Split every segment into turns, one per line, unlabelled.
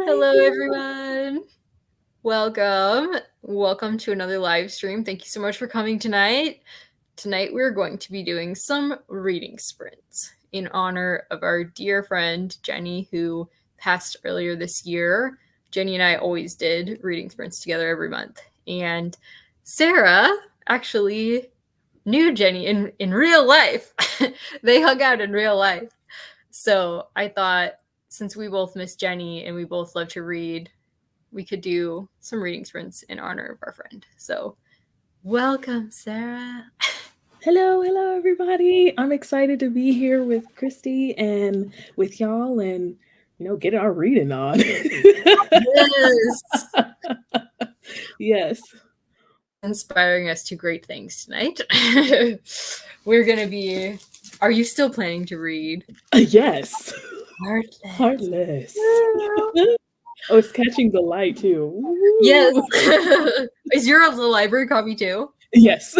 Hello, everyone. Welcome to another live stream. Thank you so much for coming tonight. Tonight, we're going to be doing some reading sprints in honor of our dear friend, Jenny, who passed earlier this year. Jenny and I always did reading sprints together every month. And Sarah actually knew Jenny in real life. They hung out in real life. So I thought, since we both miss Jenny and we both love to read, we could do some reading sprints in honor of our friend. So welcome, Sarah.
Hello, everybody. I'm excited to be here with Christy and with y'all and, get our reading on.
Yes.
Yes.
Inspiring us to great things tonight. We're going to be... Are you still planning to read?
Yes.
Heartless.
Oh, it's catching the light, too. Woo.
Yes. Is yours the library copy, too?
Yes.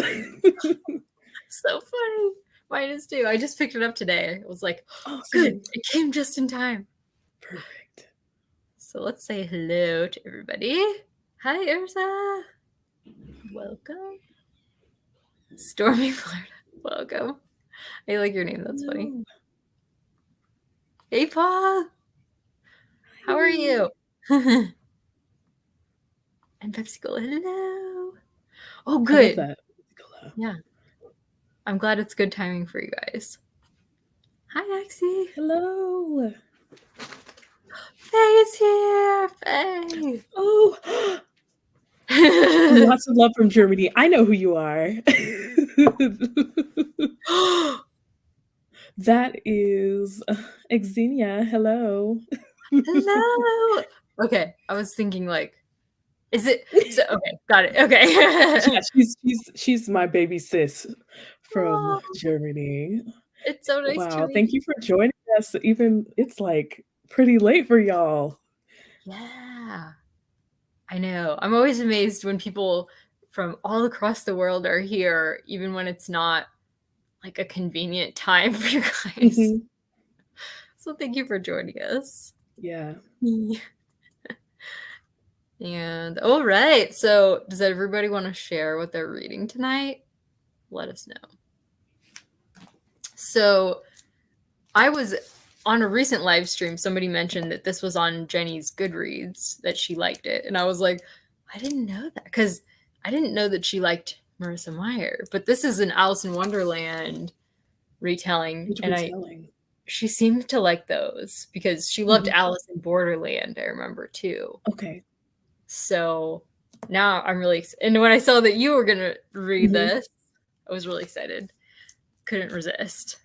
So funny. Mine is, too. I just picked it up today. It was like, oh, good. It came just in time.
Perfect.
So let's say hello to everybody. Hi, Ursa. Welcome. Stormy, Florida. Welcome. I like your name. That's funny. Hey, Paul. How are you? And Pepsi-Cola. Hello. Oh, good.
I love that.
Yeah. I'm glad it's good timing for you guys. Hi, Maxie.
Hello.
Faye's here. Faye.
Oh. Lots of love from Germany. I know who you are. That is Xenia. Hello.
Hello. Okay, I was thinking like, is it? So, okay, got it. Okay.
Yeah, she's my baby sis from Germany.
It's so nice to meet you.
Thank you for joining us. Even it's like pretty late for y'all.
Yeah. I know. I'm always amazed when people from all across the world are here, even when it's not like a convenient time for you guys. Mm-hmm. So thank you for joining us.
Yeah.
And all right. So does everybody want to share what they're reading tonight? Let us know. So I was on a recent live stream, somebody mentioned that this was on Jenny's Goodreads, that she liked it. And I was like, I didn't know that, because I didn't know that she liked Marissa Meyer. But this is an Alice in Wonderland retelling. She seemed to like those, because she loved Alice in Borderland, I remember, too.
Okay.
So now I'm really excited. And when I saw that you were going to read this, I was really excited. Couldn't resist.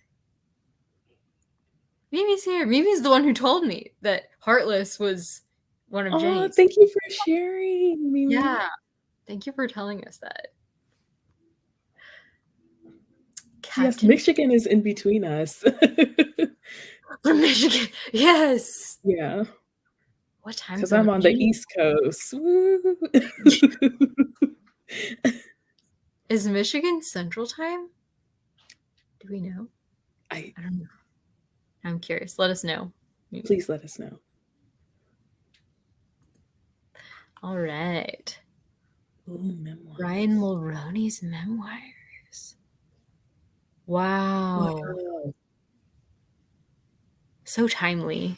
Mimi's here. Mimi's the one who told me that Heartless was one of Jenny's.
Oh, thank you for sharing, Mimi.
Yeah. Thank you for telling us that.
Yes, Michigan is in between us.
From Michigan. Yes.
Yeah.
What time?
Because I'm on the East Coast.
Is Michigan Central Time? Do we know? I don't know. I'm curious. Let us know.
Please let us know.
All right.
Ooh, memoirs.
Ryan Mulroney's memoirs. Wow. So timely.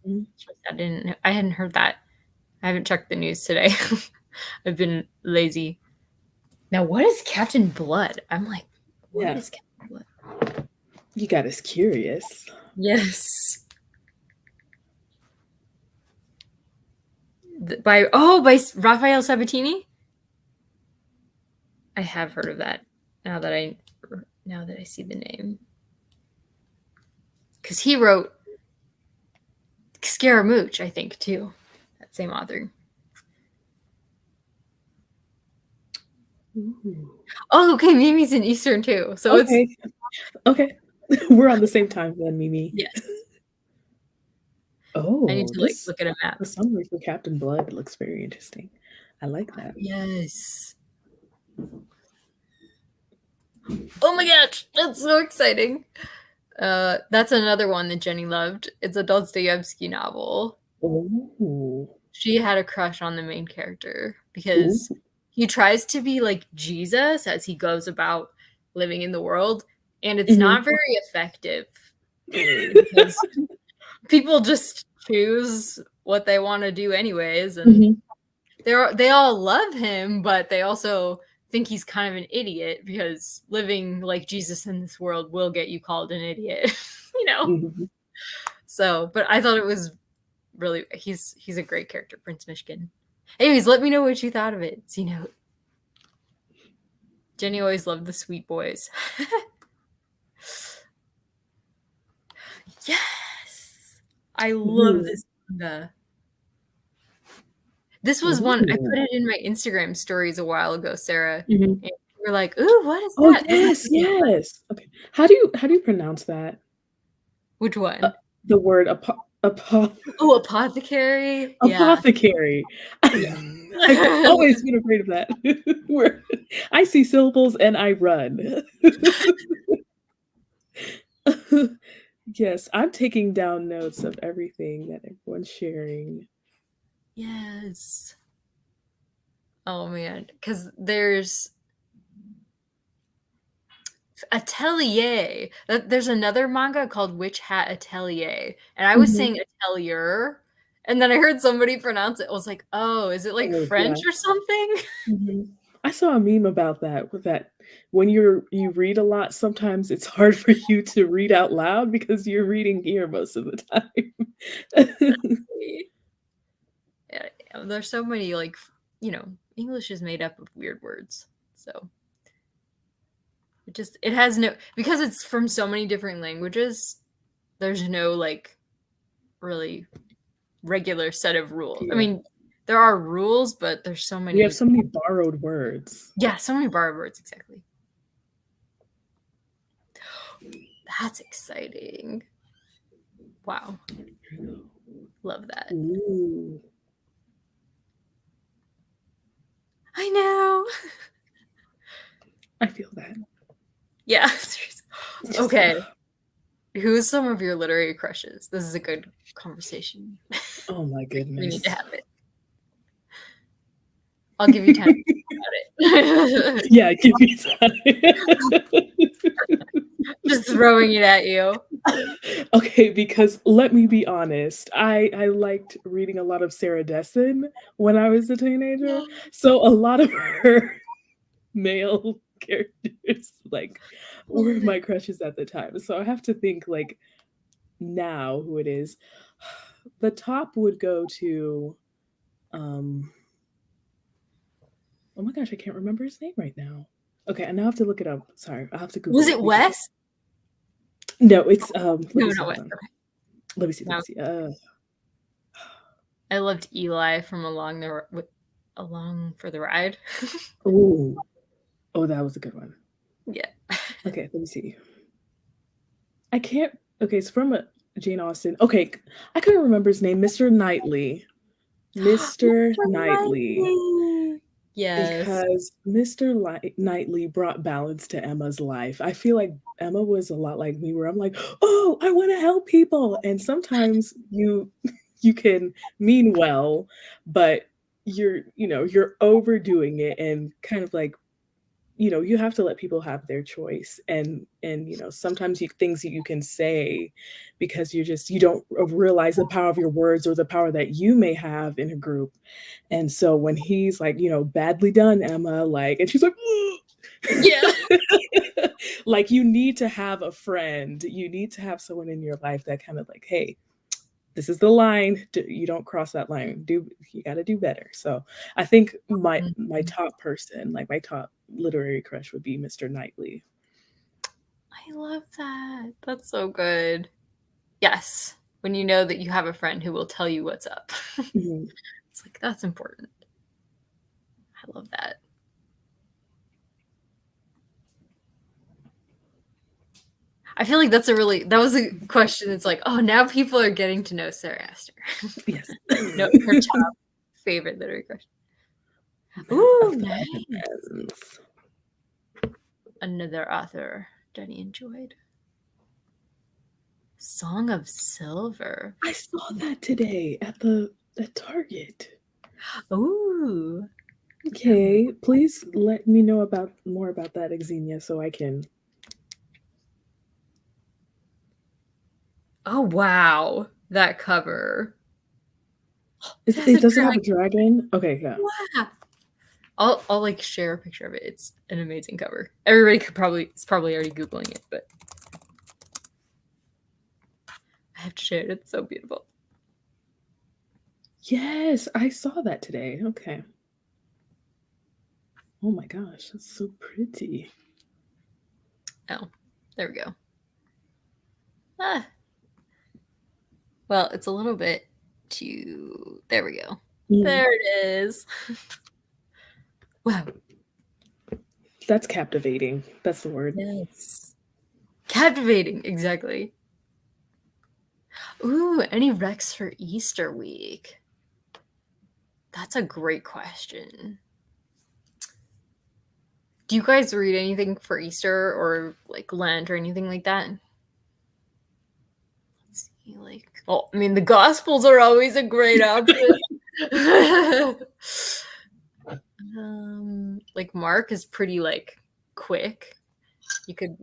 I hadn't heard that. I haven't checked the news today. I've been lazy. Now, what is Captain Blood? I'm like, what is Captain Blood?
You got us curious.
Yes. By Raphael Sabatini? I have heard of that now that I see the name. Because he wrote Scaramouche, I think, too. That same author.
Ooh.
Oh, okay. Mimi's in Eastern, too. So
okay. Okay. We're on the same time then, Mimi.
Yes.
Oh,
I need to look at a map.
The summary for Captain Blood looks very interesting. I like that.
Yes. Oh my gosh, that's so exciting. That's another one that Jenny loved. It's a Dostoevsky novel.
Oh.
she had a crush on the main character
Ooh.
because he tries to be like Jesus as he goes about living in the world, and it's
Mhm.
not very effective, really, because people just choose what they want to do anyways, and
Mhm.
they all love him, but they also think he's kind of an idiot because living like Jesus in this world will get you called an idiot, you know.
Mhm.
So, but I thought it was really he's a great character, Prince Mishkin. Anyways, let me know what you thought of it. You know, Jenny always loved the sweet boys. Yes, I love
Mhm.
this manga. This was one I put
Ooh.
it in my Instagram stories a while ago, Sarah.
Mhm.
And you were like, "Ooh, what is
Oh,
that?"
yes,
This is fun.
yes. Okay. How do you pronounce that?
Which
Uh,
one?
the word
Oh, apothecary. Yeah,
apothecary.
yeah.
I've always been afraid of that. Where I see syllables and I run. Yes, I'm taking down notes of everything that everyone's sharing.
Yes. Oh man, because there's Atelier. There's another manga called Witch Hat Atelier, and I was
Mhm.
saying Atelier, and then I heard somebody pronounce it. I was like, "Oh, is it like
Oh, yeah.
French or something?"
Mhm. I saw a meme about that, with that when you read a lot, sometimes it's hard for you to read out loud because you're reading here most of the time.
Yeah, there's so many like English is made up of weird words, so it has no because it's from so many different languages. There's no like really regular set of rules. I
Yeah.
mean, there are rules, but there's so
We have
many.
so many borrowed words.
Yeah, so many borrowed words. Exactly. That's exciting. Wow, love that.
Ooh,
I know.
I feel that.
Yeah. Seriously. Okay. Who's some of your literary crushes? This is a good conversation.
Oh my
We need to
goodness.
have it. I'll give you time to think about it.
Yeah, give me time.
Just throwing it at you.
Okay, because let me be honest, I liked reading a lot of Sarah Dessen when I was a teenager, so a lot of her male characters, like, were
Love
my
it.
crushes at the time, so I have to think, like, now who it is. The top would go to, um oh my gosh, I can't remember his name right now. Okay, I now have to look it up. Sorry, I'll have to
Was
Google
it
it because
Wes?
no, it's, let
No,
me see,
not
hold
Wes.
on.
Okay.
Let me
No,
see,
I loved Eli from Along for the Ride.
ooh. Oh, that was a good one.
Yeah.
Okay, let me see. I can't okay, it's from a Jane Austen. Okay, I couldn't remember his name, Mr. Knightley. Mr.
Mr.
Knightley.
Knightley. Yes.
Because Mr. Knightley brought balance to Emma's life. I feel like Emma was a lot like me where I'm like, "Oh, I wanna help people," and sometimes you you can mean well, but you're overdoing it and kind of like you have to let people have their choice and sometimes things that you can say because you don't realize the power of your words or the power that you may have in a group. And so when he's like, badly done, Emma, like, and she's like,
Yeah.
like, you need to have a friend, you need to have someone in your life that kind of like, hey, this is the line. You don't cross that line. You got to do better. So I think my
Mhm.
top person, like my top literary crush, would be Mr. Knightley.
I love that. That's so good. Yes. When you know that you have a friend who will tell you what's up.
Mhm.
It's like, that's important. I love that. I feel like that was a question that's like, oh, now people are getting to know Sarah-esther.
Yes.
No, her top favorite literary crush.
Best
Ooh,
of
nice.
friends.
Another author Jenny enjoyed. Song of Silver.
I saw that today at the At Target.
Ooh.
Okay, please let me know about more about that, Xenia, so I can.
Oh, wow. That cover. It
Is
has
it
a
does it have a
dragon.
dragon? Okay, yeah.
Wow. I'll like share a picture of it. It's an amazing cover. Everybody is probably already Googling it, but I have to share it. It's so beautiful.
Yes, I saw that today. Okay. Oh my gosh, that's so pretty.
Oh, there we go. Ah. Well, it's a little bit too. There we go.
Mm,
There it is. Wow.
that's captivating. That's the word.
Yes. Captivating, exactly. Ooh, any Rex for Easter week? That's a great question. Do you guys read anything for Easter or like Lent or anything like that? Let's see, like, well, I mean, the Gospels are always a great option. Like Mark is pretty like quick. You could,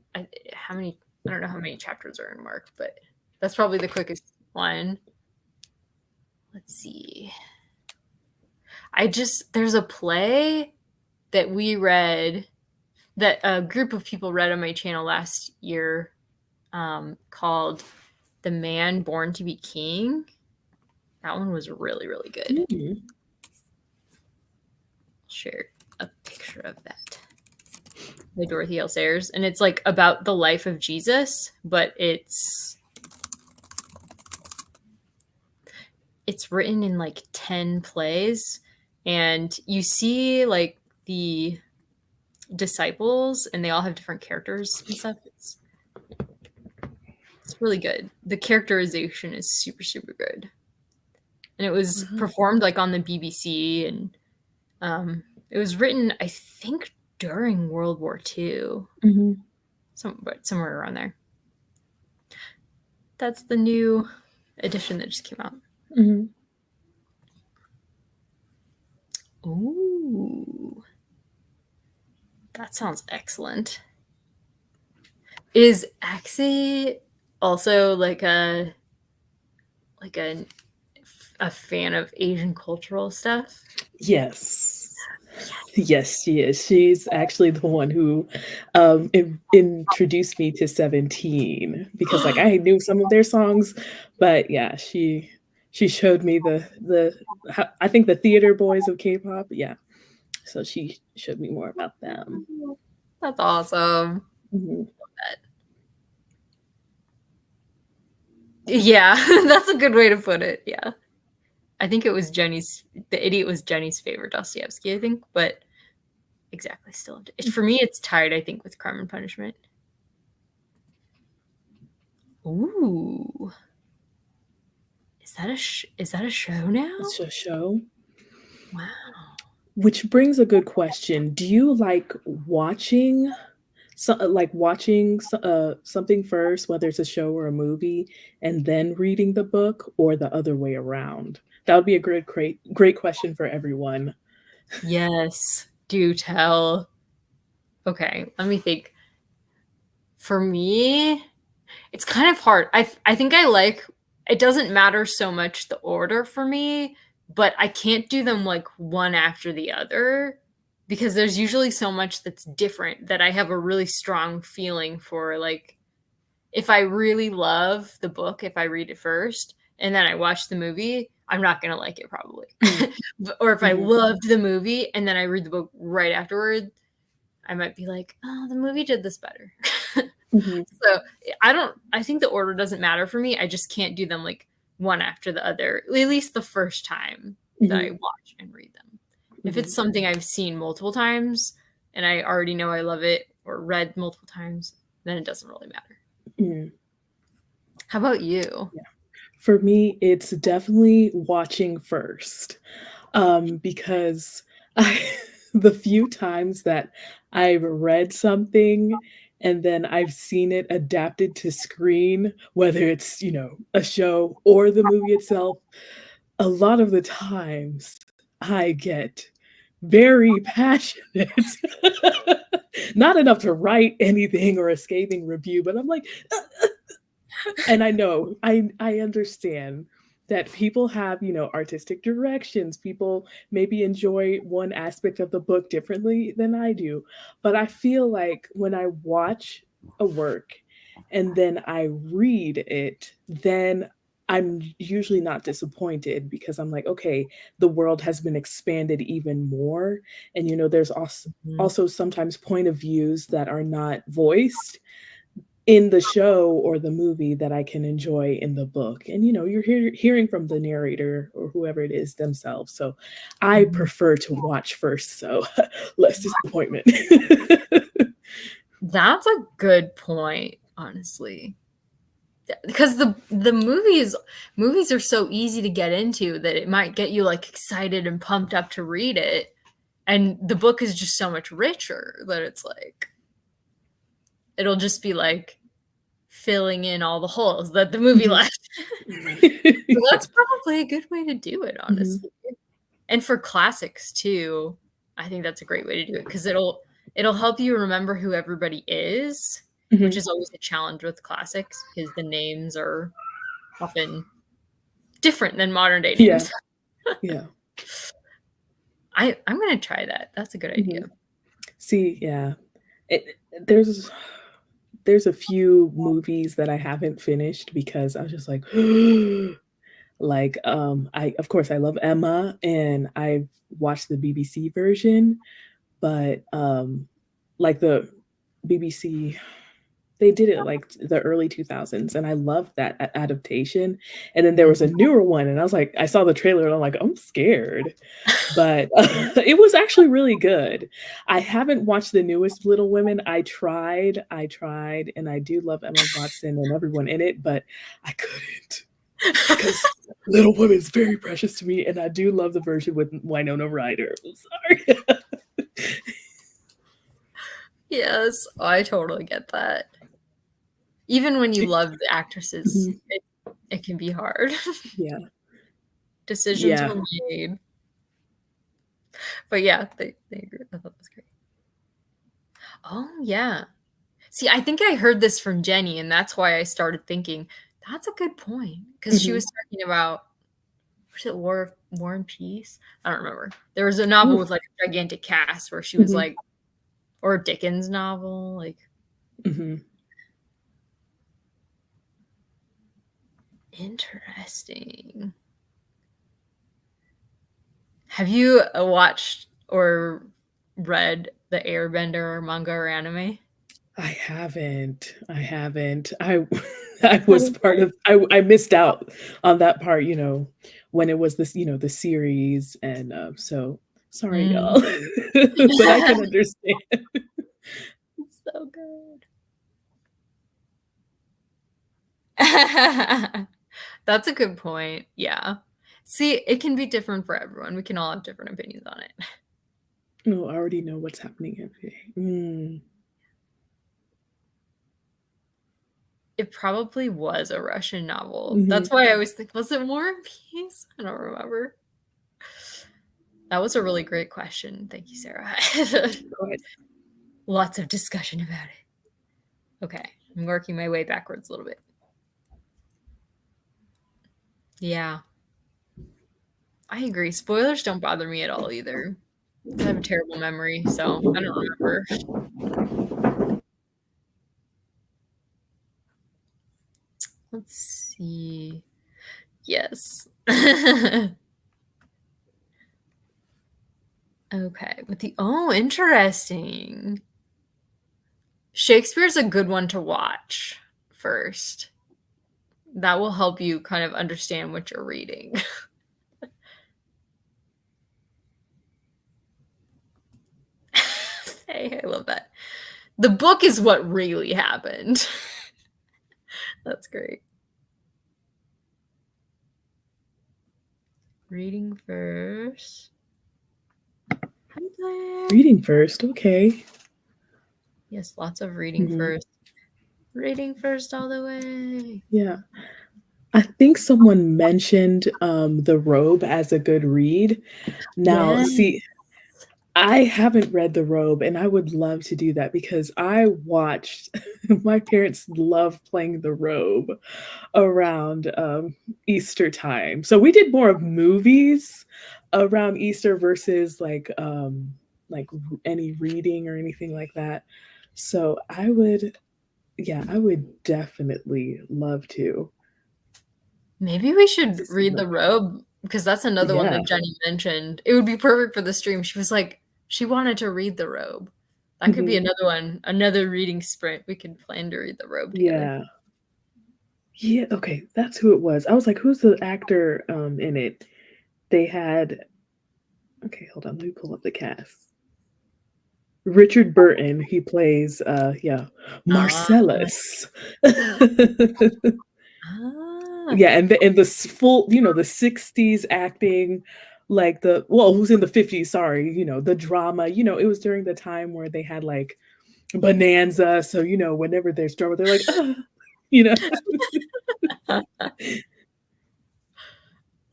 how many? I don't know how many chapters are in Mark, but that's probably the quickest one. Let's see. There's a play that we read that a group of people read on my channel last year, called The Man Born to Be King. That one was really, really good.
Mm.
I'll share a picture of that by Dorothy L. Sayers. And it's like about the life of Jesus, but it's written in like 10 plays. And you see like the disciples and they all have different characters and stuff. It's really good. The characterization is super, super good. And it was performed like on the BBC, and it was written, I think, during World War II.
Mm-hmm.
Somewhere around there. That's the new edition that just came out.
Mm-hmm.
Ooh. That sounds excellent. Is Axie also like a fan of Asian cultural stuff?
Yes. Yes, she is. She's actually the one who introduced me to 17 because like I knew some of their songs, but yeah, she showed me I think the theater boys of K-pop. Yeah. So she showed me more about them.
That's awesome.
Mhm.
Yeah, that's a good way to put it. Yeah. I think it was The Idiot was Jenny's favorite Dostoevsky, I think, but exactly, still. For me, it's tied, I think, with Crime and Punishment. Ooh. Is that a show now?
It's a show.
Wow.
Which brings a good question. Do you like watching something first, whether it's a show or a movie, and then reading the book, or the other way around? That would be a great question for everyone.
Yes, do tell. Okay, let me think. For me, it's kind of hard. I think it doesn't matter so much the order for me, but I can't do them like one after the other because there's usually so much that's different that I have a really strong feeling for. Like, if I really love the book, if I read it first and then I watch the movie, I'm not going to like it probably.
Mm,
Or if I
mhm,
loved the movie and then I read the book right afterward, I might be like, oh, the movie did this better.
mhm,
So I think the order doesn't matter for me. I just can't do them like one after the other, at least the first time that I
mhm,
watch and read them. If
mhm,
it's something I've seen multiple times and I already know I love it or read multiple times, then it doesn't really matter.
mhm.
How about you?
Yeah. For me, it's definitely watching first, because I the few times that I've read something and then I've seen it adapted to screen, whether it's, a show or the movie itself, a lot of the times I get very passionate. Not enough to write anything or a scathing review, but I'm like, and I know, I understand that people have, artistic directions. People maybe enjoy one aspect of the book differently than I do. But I feel like when I watch a work and then I read it, then I'm usually not disappointed because I'm like, okay, the world has been expanded even more. And there's
Mhm.
also sometimes point of views that are not voiced in the show or the movie that I can enjoy in the book. And you're hearing from the narrator or whoever it is themselves. So I
Mhm.
prefer to watch first, so less disappointment.
That's a good point, honestly. Because the movies are so easy to get into that it might get you like excited and pumped up to read it. And the book is just so much richer that it's like it'll just be like filling in all the holes that the movie
Mhm.
left. So that's probably a good way to do it,
Mhm.
honestly. And for classics too, I think that's a great way to do it because it'll help you remember who everybody is, which
Mhm.
is always a challenge with classics because the names are often different than modern day
Yeah,
names.
yeah.
I'm gonna try that. That's a good idea.
Mhm. See, yeah. It there's there's a few movies that I haven't finished because I was just like, like, I of course, I love Emma, and I've watched the BBC version, but, like, the BBC, they did it, like, the early 2000s, and I loved that adaptation, and then there was a
Mhm.
newer one, and I was like I saw the trailer, and I'm like, "I'm scared," but, it was actually really good. I haven't watched the newest Little Women. I tried, and I do love Emma Watson and everyone in it, but I couldn't. Because Little Women's very precious to me, and I do love the version with Winona Ryder. I'm sorry.
Yes, I totally get that. Even when you love the actresses,
Mhm.
it can be hard.
Yeah.
Decisions
Yeah.
were made. But yeah, they agree. I thought that was great. Oh, yeah. See, I think I heard this from Jenny, and that's why I started thinking, that's a good point. Because she
Mhm.
was talking about, was it War and Peace? I don't remember. There was a novel
Ooh.
with like a gigantic cast where she was
Mhm.
like, or a Dickens novel, like
Mhm.
interesting. Have you watched or read the Airbender manga or anime?
I haven't. I I was part of I missed out on that part, when it was this, the series, and, so sorry,
Mm.
y'all. But I can understand.
It's so good. That's a good point. Yeah. See, it can be different for everyone. We can all have different opinions on it.
No, I already know what's happening every day. Mm.
It probably was a Russian novel. That's
Mhm.
why I always think, was it War and Peace? I don't remember. That was a really great question. Thank you, Sarah.
Go ahead.
Lots of discussion about it. Okay, I'm working my way backwards a little bit. Yeah, I agree. Spoilers don't bother me at all either. I have a terrible memory, so I don't remember. Let's see. Yes. Okay, with the interesting. Shakespeare's a good one to watch first. That will help you kind of understand what you're reading. Hey, I love that. The book is what really happened. That's great. Reading first. Hi, Blair.
Reading first, okay.
Yes, lots of reading
Mhm.
first. Reading first all the way.
Yeah. I think someone mentioned, The Robe as a good read. Now,
Yeah.
see, I haven't read The Robe, and I would love to do that because I watched my parents love playing The Robe around, Easter time. So we did more of movies around Easter versus, like, any reading or anything like that. So I would yeah, I would definitely love
Maybe we
to
should
see
read
that.
The Robe because that's another one
Yeah.
that Jenny mentioned. It would be perfect for the stream. She was like, she wanted to read The Robe. That could be
Mhm.
another one, another reading sprint. We could plan to read The Robe together.
Yeah. Yeah, okay, that's who it was. I was like, "Who's the actor, in it?" They had okay, hold on, let me pull up the cast. Richard Burton, he plays, yeah,
Ah,
Marcellus.
ah,
Yeah, and the full, the 60s acting, like the well, who's in the 50s, sorry, the drama, it was during the time where they had, like, Bonanza, so, whenever there's drama, they're like, "Ah," you know?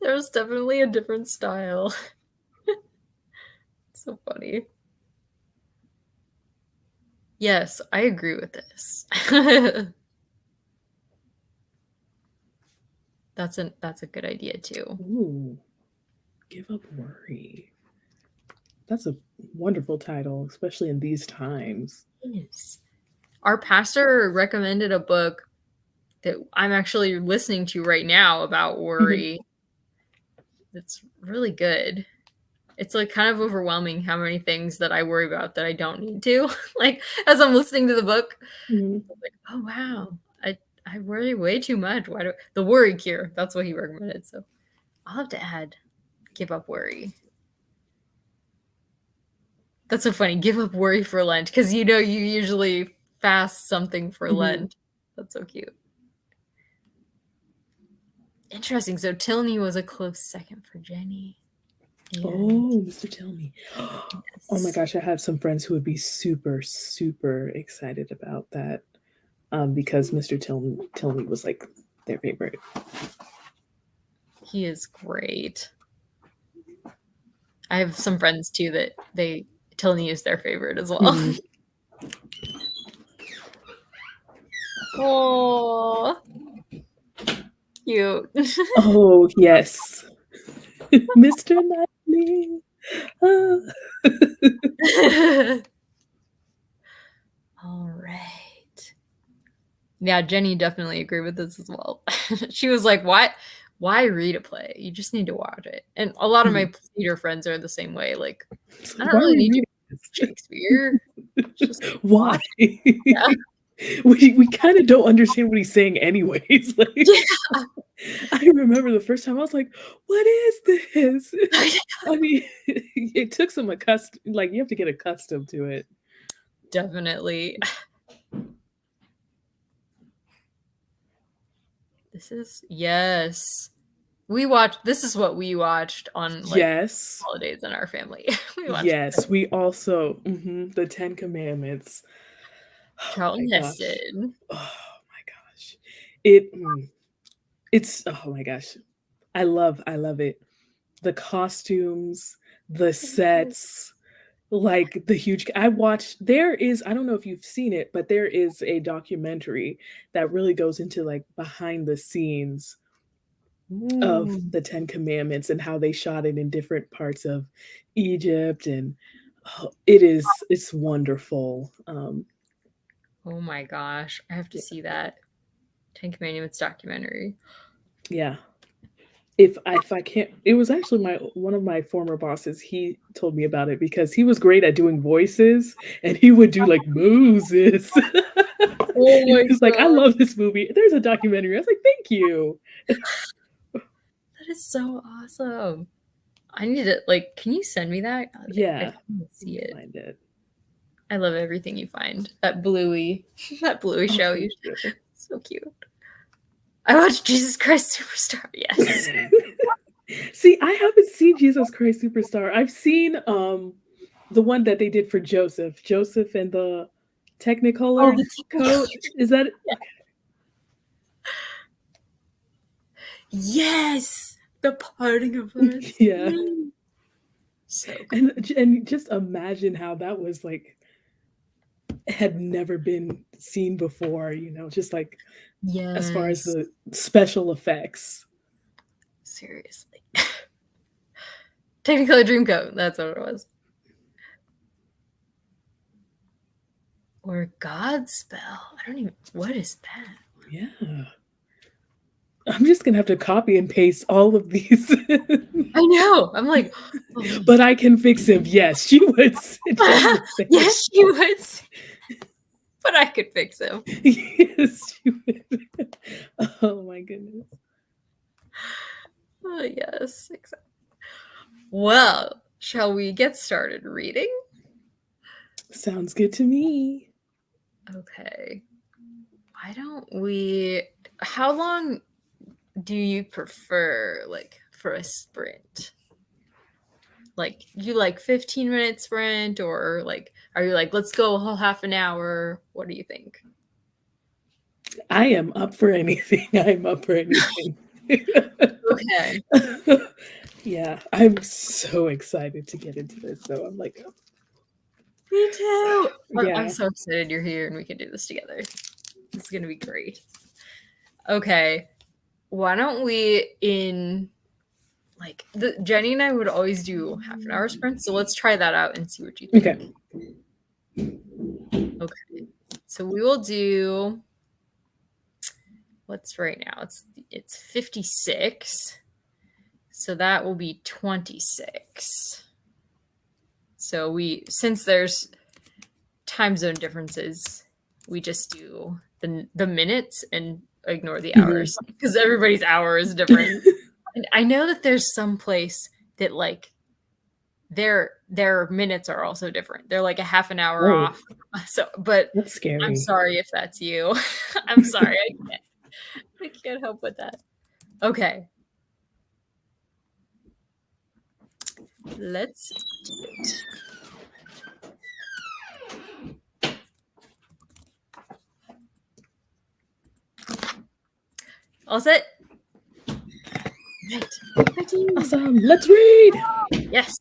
there was definitely a different style. So funny. Yes, I agree with this. That's a good idea too.
Ooh, Give Up Worry. That's a wonderful title, especially in these times.
Yes. Our pastor recommended a book that I'm actually listening to right now about
Mhm,
worry. It's really good. It's like kind of overwhelming how many things that I worry about that I don't need to. Like as I'm listening to the book,
mhm.
I'm like, oh wow, I worry way too much. Why do the worry cure? That's what he recommended. So I'll have to add give up worry. That's so funny. Give up worry for Lent because you usually fast something for
Mhm.
Lent. That's so cute. Interesting. So Tilney was a close second for Jenny. And
Oh, Mr. Tillme. Oh my
yes,
gosh, I have some friends who would be super, super excited about that, because Mr. Tilney was, like, their favorite.
he is great. I have some friends too that Tilney is their favorite as well.
Mhm.
Oh, cute.
Oh, yes. Mr. Knightley. Ah.
All right. Yeah, Jenny definitely agreed with this as well. She was like, why read a play? You just need to watch it. And a lot of
Mhm.
my theater friends are the same way. Like,
It's
I
like,
don't
"Why are
really
we
need to
reading
watch
this?"
Shakespeare. Just
Why?
watch it. Yeah.
We kinda don't understand what he's saying anyways, like,
Yeah.
I remember the first time I was like, "What is this?" I mean, it took some you have to get accustomed to it.
Definitely. This is yes. This is what we watched on like
Yes.
holidays in our family. We watched
Yes, we also the Ten Commandments. Oh my
Charlton
gosh.
Heston.
Oh my gosh. It it's oh my gosh. I love it. The costumes, the sets, like, the huge I don't know if you've seen it, but there is a documentary that really goes into, like, behind the scenes of
Ooh.
the Ten Commandments and how they shot it in different parts of Egypt, and, it's wonderful,
Oh my gosh. I have to
yeah,
see that. Ten Commandments documentary.
yeah. If I can't it was actually my one of my former bosses, he told me about it because he was great at doing voices, and he would do, like, Moses.
Oh
And
my
he was like, "I
god.
love this movie. There's a documentary." I was like, "Thank you."
That is so awesome. I need to like, can you send me that? I
Yeah.
kind of
Let
see
me
it.
find it.
I love everything you find. That Bluey, that Bluey
Oh,
show.
thank
You
you.
so cute. I watched Jesus Christ Superstar. Yes.
See, I haven't seen Jesus Christ Superstar. I've seen, the one that they did for Joseph. Joseph and the
Oh,
Technicolor
the
coat.
Technicolor.
Is that
Yeah.
okay.
Yes, the parting of the
Yeah.
sea. So good.
And just imagine how that was like had never been seen before, just like as far as
Yes,
the special effects.
seriously. Technicolor Dreamcoat. That's what it was. Or Godspell. I don't even. What is that?
Yeah. I'm just gonna have to copy and paste all of these.
I know. I'm like, oh wait.
But I can fix him. Yes, she would Jenny would say.
Yes, she would. But I could fix him.
Yes, she would. Oh my goodness.
Oh, yes, exactly. Well, shall we get started reading?
Sounds good to me.
Okay. Why don't we? How long do you prefer, like, for a sprint? Like, you like 15-minute sprint, or like, are you like, let's go a whole half an hour? What do you think?
I am up for anything. I'm up for anything.
Okay.
Yeah, I'm so excited to get into this. So I'm like,
Me too. I'm
yeah.
so excited you're here and we can do this together. This is going to be great. Okay. Why don't we Jenny and I would always do half an hour sprints, so let's try that out and see what you think.
Okay.
Okay. So we will do, what's right now? It's 56. So that will be 26. So since there's time zone differences, we just do the minutes and ignore the hours because everybody's hour is different. And I know that there's some place that like their minutes are also different. They're like a half an hour
Oh,
off. So, but
that's
I'm
scary.
sorry if that's you. I'm sorry. I can't help with that. Okay. Let's do it. All set? Right.
Awesome. Let's read.
Yes.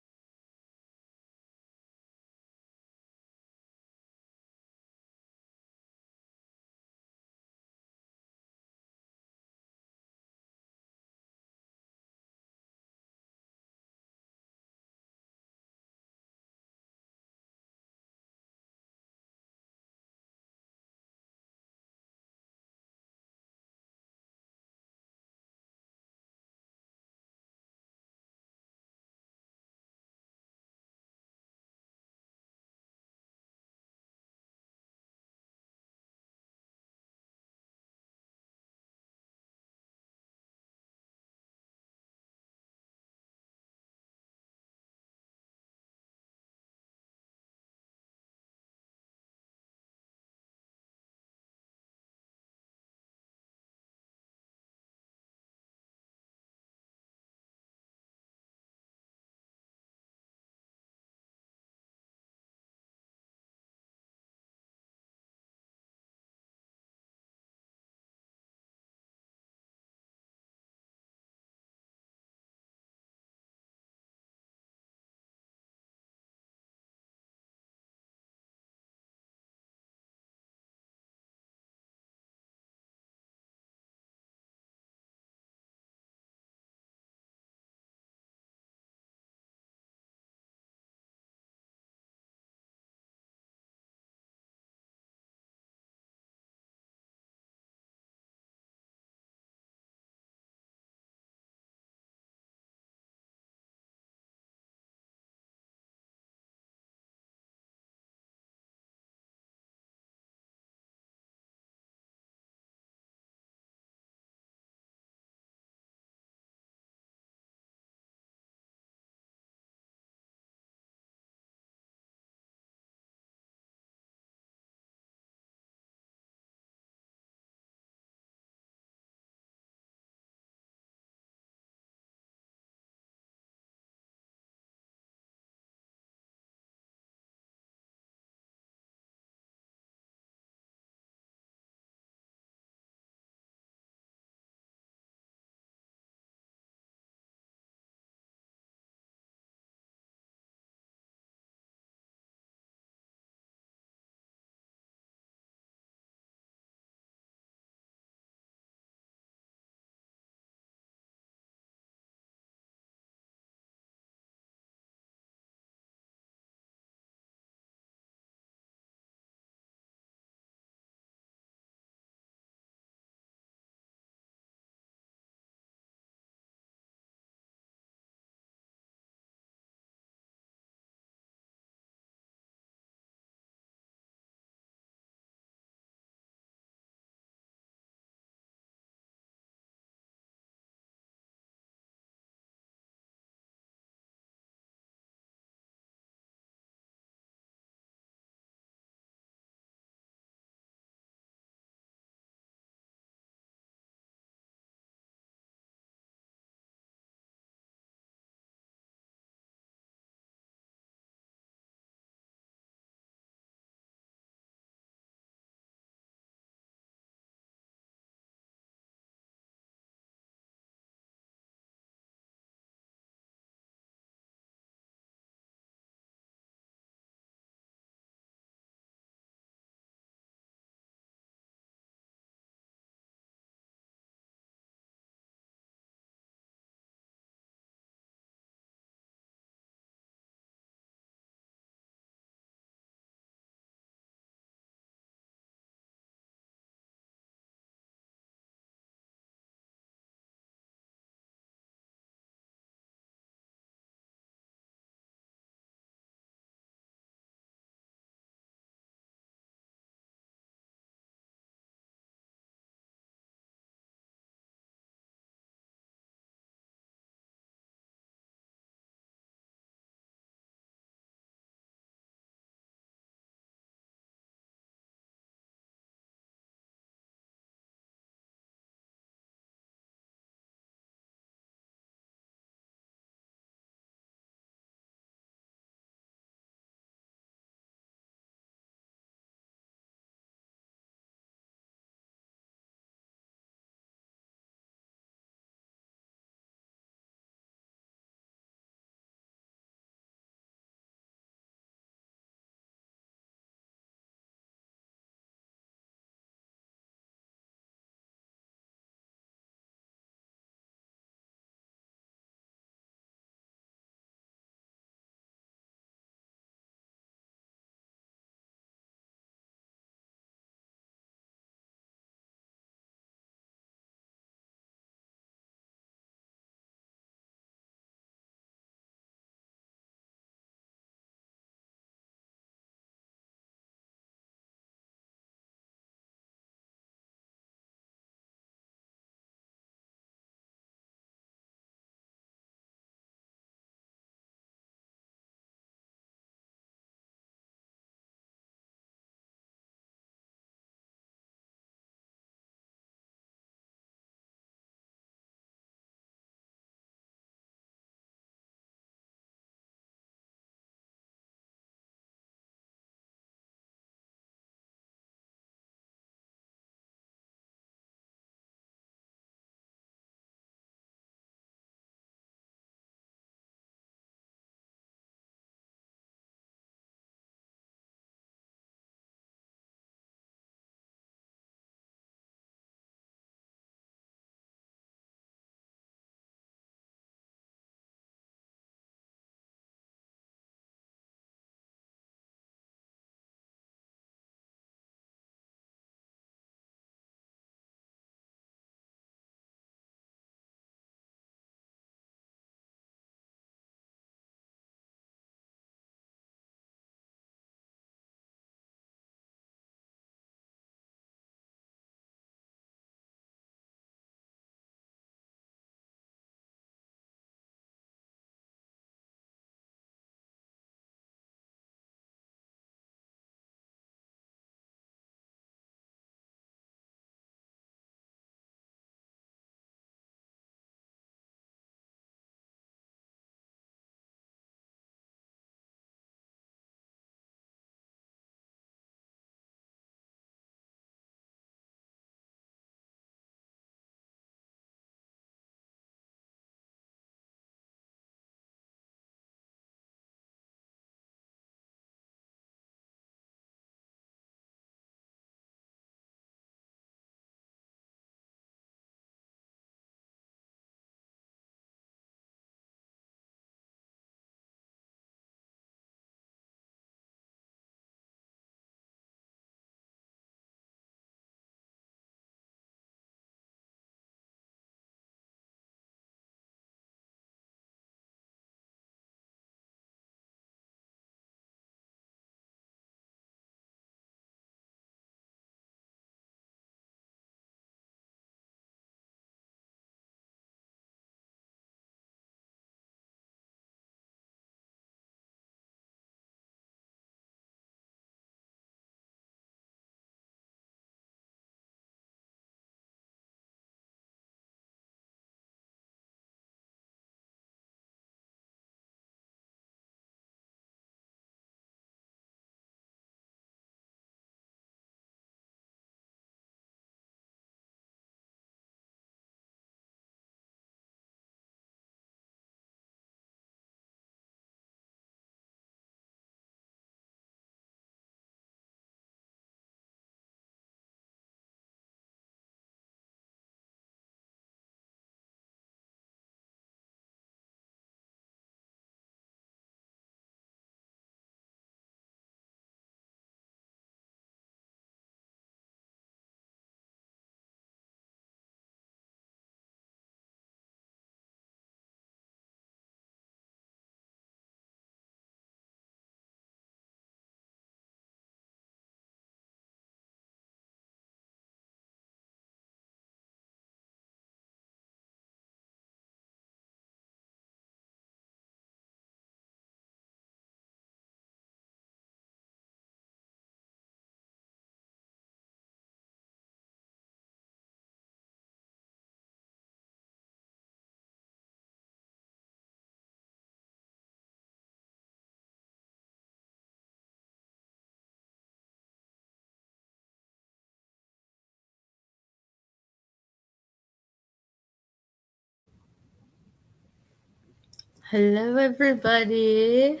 Hello, everybody.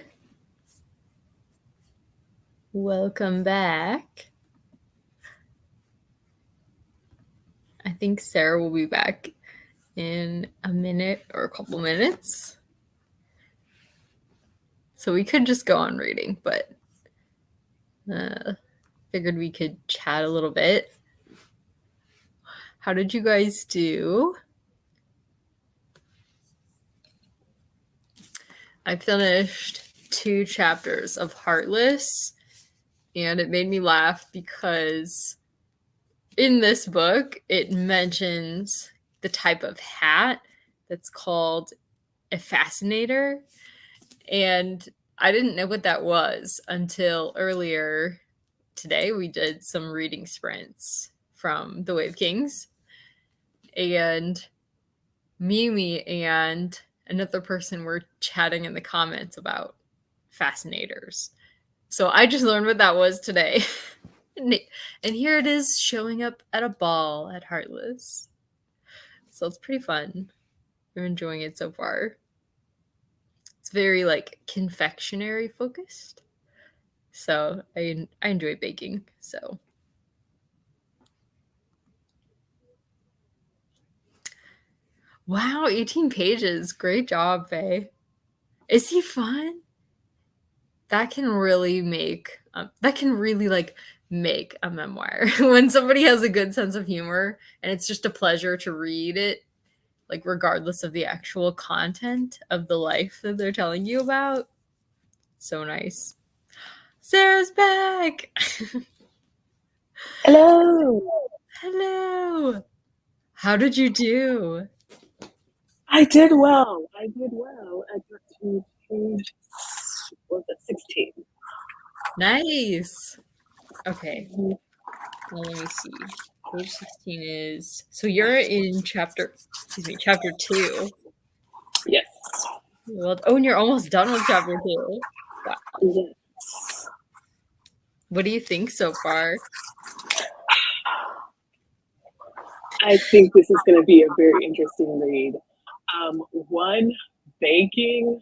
Welcome back. I think Sarah will be back in a minute or a couple minutes. So we could just go on reading, but figured we could chat a little bit. How did you guys do? I finished 2 chapters of Heartless, and it made me laugh because in this book, it mentions the type of hat that's called a fascinator. And I didn't know what that was until earlier today. We did some reading sprints from The Wave Kings. And Mimi and another person were chatting in the comments about fascinators. So I just learned what that was today. And here it is showing up at a ball at Heartless. So it's pretty fun. I'm enjoying it so far. It's very like confectionery focused. So I enjoy baking. So wow, 18 pages. Great job, Faye. Is he fun? That can really make make a memoir. When somebody has a good sense of humor and it's just a pleasure to read it, like regardless of the actual content of the life that they're telling you about. So nice. Sarah's back.
Hello.
Hello. How did you do?
I did well. I got to page, what was it, 16.
Nice. Okay. Well, let me see. Page 16 is, so you're in chapter 2.
Yes.
Well, oh, and you're almost done with chapter 2. Wow.
Yes.
What do you think so far?
I think this is going to be a very interesting read. 1, baking.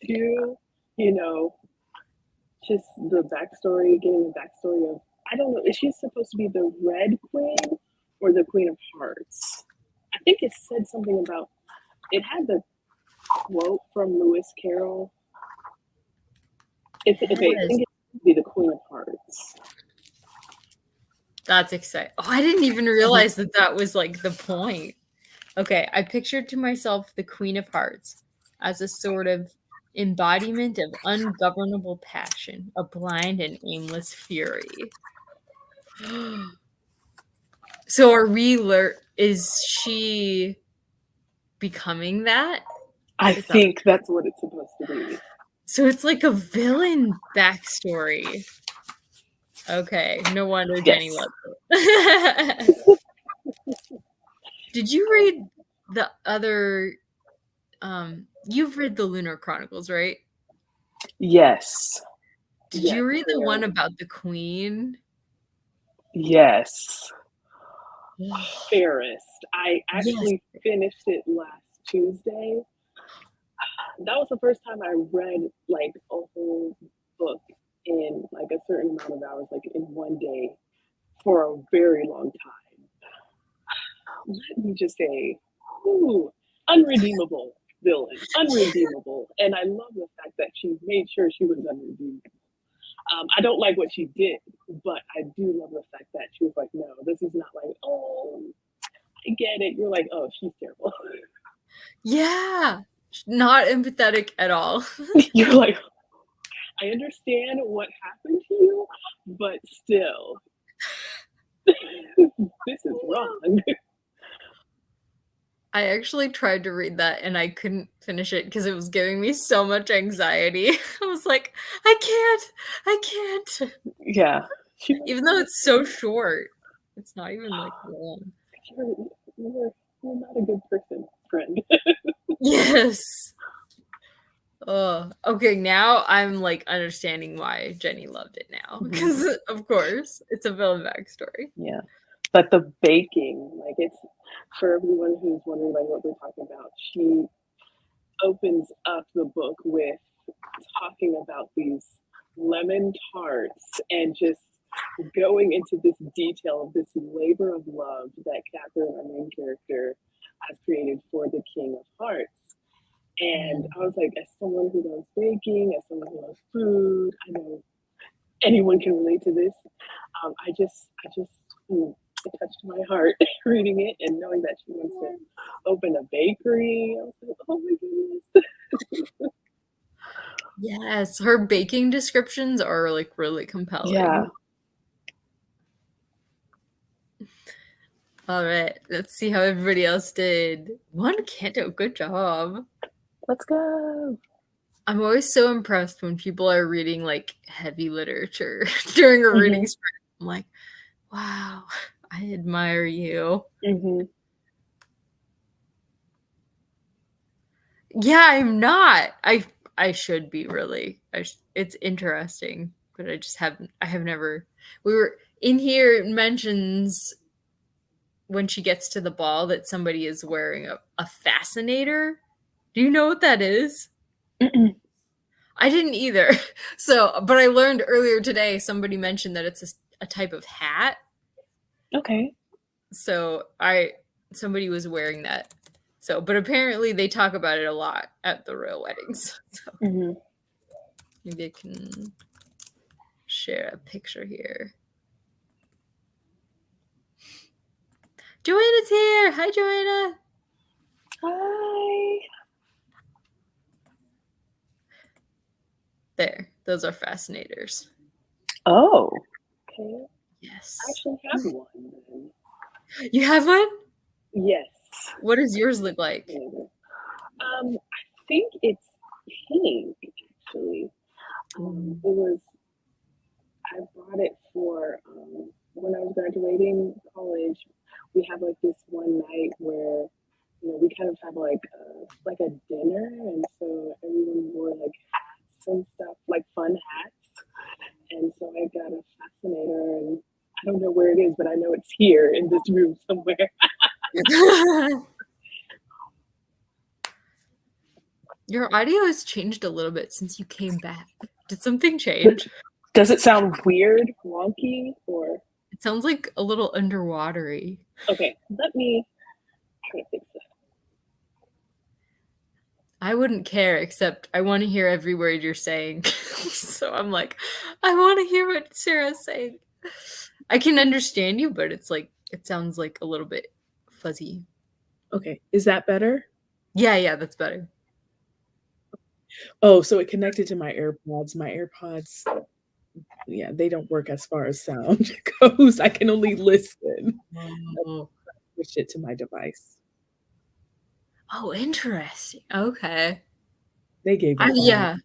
2, just the backstory, getting the backstory of, I don't know, is she supposed to be the Red Queen or the Queen of Hearts? I think it said something about, it had the quote from Lewis Carroll. Okay, I think it would be the Queen of Hearts.
That's exciting. Oh, I didn't even realize that was like the point. Okay, I pictured to myself the Queen of Hearts as a sort of embodiment of ungovernable passion, a blind and aimless fury. So is she becoming that?
I think that's what it's supposed to be.
So it's like a villain backstory. Okay, no wonder Jenny loved it. Did you read the other you've read the Lunar Chronicles, right?
Yes.
Did you read the one about the Queen?
Yes. Fairest. I actually finished it last Tuesday. That was the first time I read like a whole book in like a certain amount of hours, like in one day, for a very long time. Let me just say, unredeemable villain, unredeemable. And I love the fact that she made sure she was unredeemable. I don't like what she did, but I do love the fact that she was like, no, this is not like, oh, I get it. You're like, oh, she's terrible.
Yeah, not empathetic at all.
You're like, I understand what happened to you, but still, this is wrong.
I actually tried to read that and I couldn't finish it because it was giving me so much anxiety. I was like, I can't.
Yeah.
Even though it's so short, it's not even like long.
You're not a good person, friend.
Yes. Oh, okay. Now I'm like understanding why Jenny loved it now because, of course, it's a villain backstory.
Yeah, but the baking, like, it's for everyone who's wondering like what we're talking about. opens up the book with talking about these lemon tarts and just going into this detail of this labor of love that Catherine, our main character, has created for the King of Hearts. And I was like, as someone who loves baking, as someone who loves food, I know anyone can relate to this. It touched my heart reading it and knowing that she wants to open a bakery. I was like, oh my goodness.
Yes, her baking descriptions are like really compelling.
Yeah.
All right, let's see how everybody else did. One Canto, good job.
Let's go.
I'm always so impressed when people are reading like heavy literature during a reading sprint. I'm like, wow, I admire you. Yeah, I'm not. I should be really. It's interesting, but I have never. We were in here. It mentions when she gets to the ball that somebody is wearing a fascinator. Do you know what that is? I didn't either. So, but I learned earlier today, somebody mentioned that it's a type of hat.
Okay.
So somebody was wearing that. So, but apparently they talk about it a lot at the royal weddings. So maybe I can share a picture here. Joanna's here. Hi, Joanna.
Hi.
There. Those are fascinators.
Oh. Okay.
Yes.
I actually have one then.
You have one?
Yes.
What does yours look like?
I think it's pink, actually. I bought it for when I was graduating college. We have like this one night where we kind of have like a dinner, and so everyone wore like hats and stuff, like fun hats. And so I got a fascinator, and I don't know where it is, but I know it's here in this room somewhere.
Your audio has changed a little bit since you came back. Did something change?
Does it sound weird, wonky, or?
It sounds like a little underwatery.
Okay, let me try to fix that.
I wouldn't care, except I want to hear every word you're saying. So I'm like, I want to hear what Sarah's saying. I can understand you, but it's like, it sounds like a little bit fuzzy.
Okay, is that better?
Yeah, that's better.
Oh, so it connected to my AirPods. My AirPods, yeah, they don't work as far as sound goes. I can only listen. Switch it to my device.
Oh, interesting. Okay.
They gave me
yeah.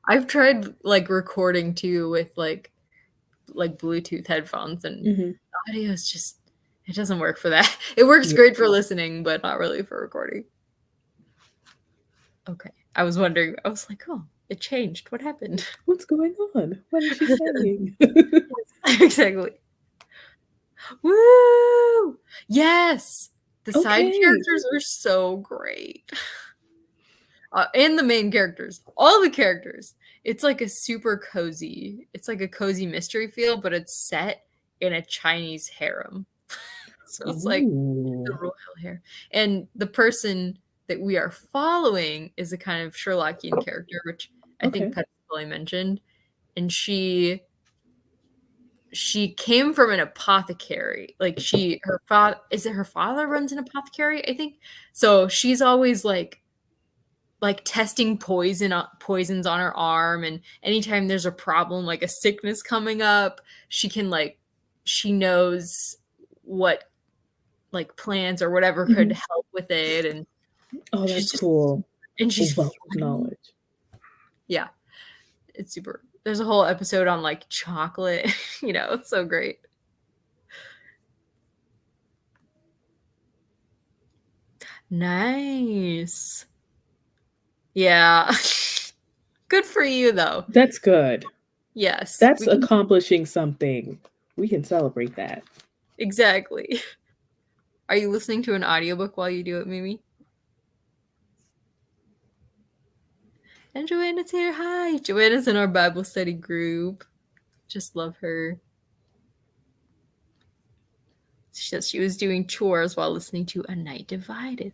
I've tried like recording too with like Bluetooth headphones, and the audio is just, it doesn't work for that. It works great for listening, but not really for recording. Okay. I was wondering, I was like, oh, it changed. What happened?
What's going on? What is she saying?
Exactly. Woo! Yes! The side characters are so great. And the main characters. All the characters. It's like a super cozy, it's like a cozy mystery feel, but it's set in a Chinese harem. So it's like the royal hair. And the person that we are following is a kind of Sherlockian character, which I think Petzl mentioned. And she came from an apothecary. Like her father runs an apothecary, I think. So she's always like testing poisons on her arm, and anytime there's a problem, like a sickness coming up, she knows what like plants or whatever could help with it. And
that's cool.
And she's
wealth of knowledge.
Yeah, it's super. There's a whole episode on like chocolate. It's so great. Nice. Yeah. Good for you, though.
That's good.
Yes.
That's accomplishing something. We can celebrate that.
Exactly. Are you listening to an audiobook while you do it, Mimi? And Joanna's here. Hi. Joanna's in our Bible study group. Just love her. She says she was doing chores while listening to A Night Divided.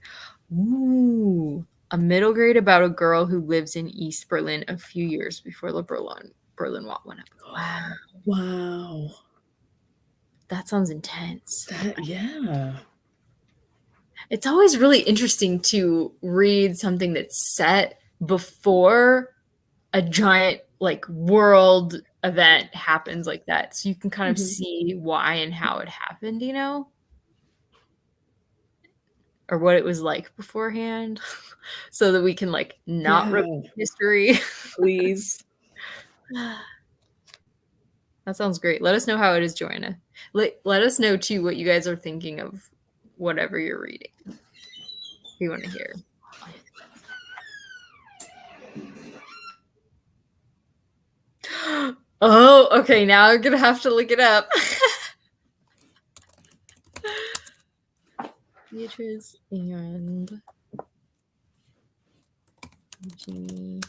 Ooh. A middle grade about a girl who lives in East Berlin a few years before the Berlin Wall went up. Wow.
Wow.
That sounds intense.
Yeah.
It's always really interesting to read something that's set before a giant like world event happens like that, so you can kind of see why and how it happened, you know, or what it was like beforehand, so that we can like not repeat history.
Please.
That sounds great. Let us know how it is, Joanna. Let us know too what you guys are thinking of whatever you're reading. We want to hear. Oh, okay. Now I'm gonna have to look it up. Beatrice and Eugenie.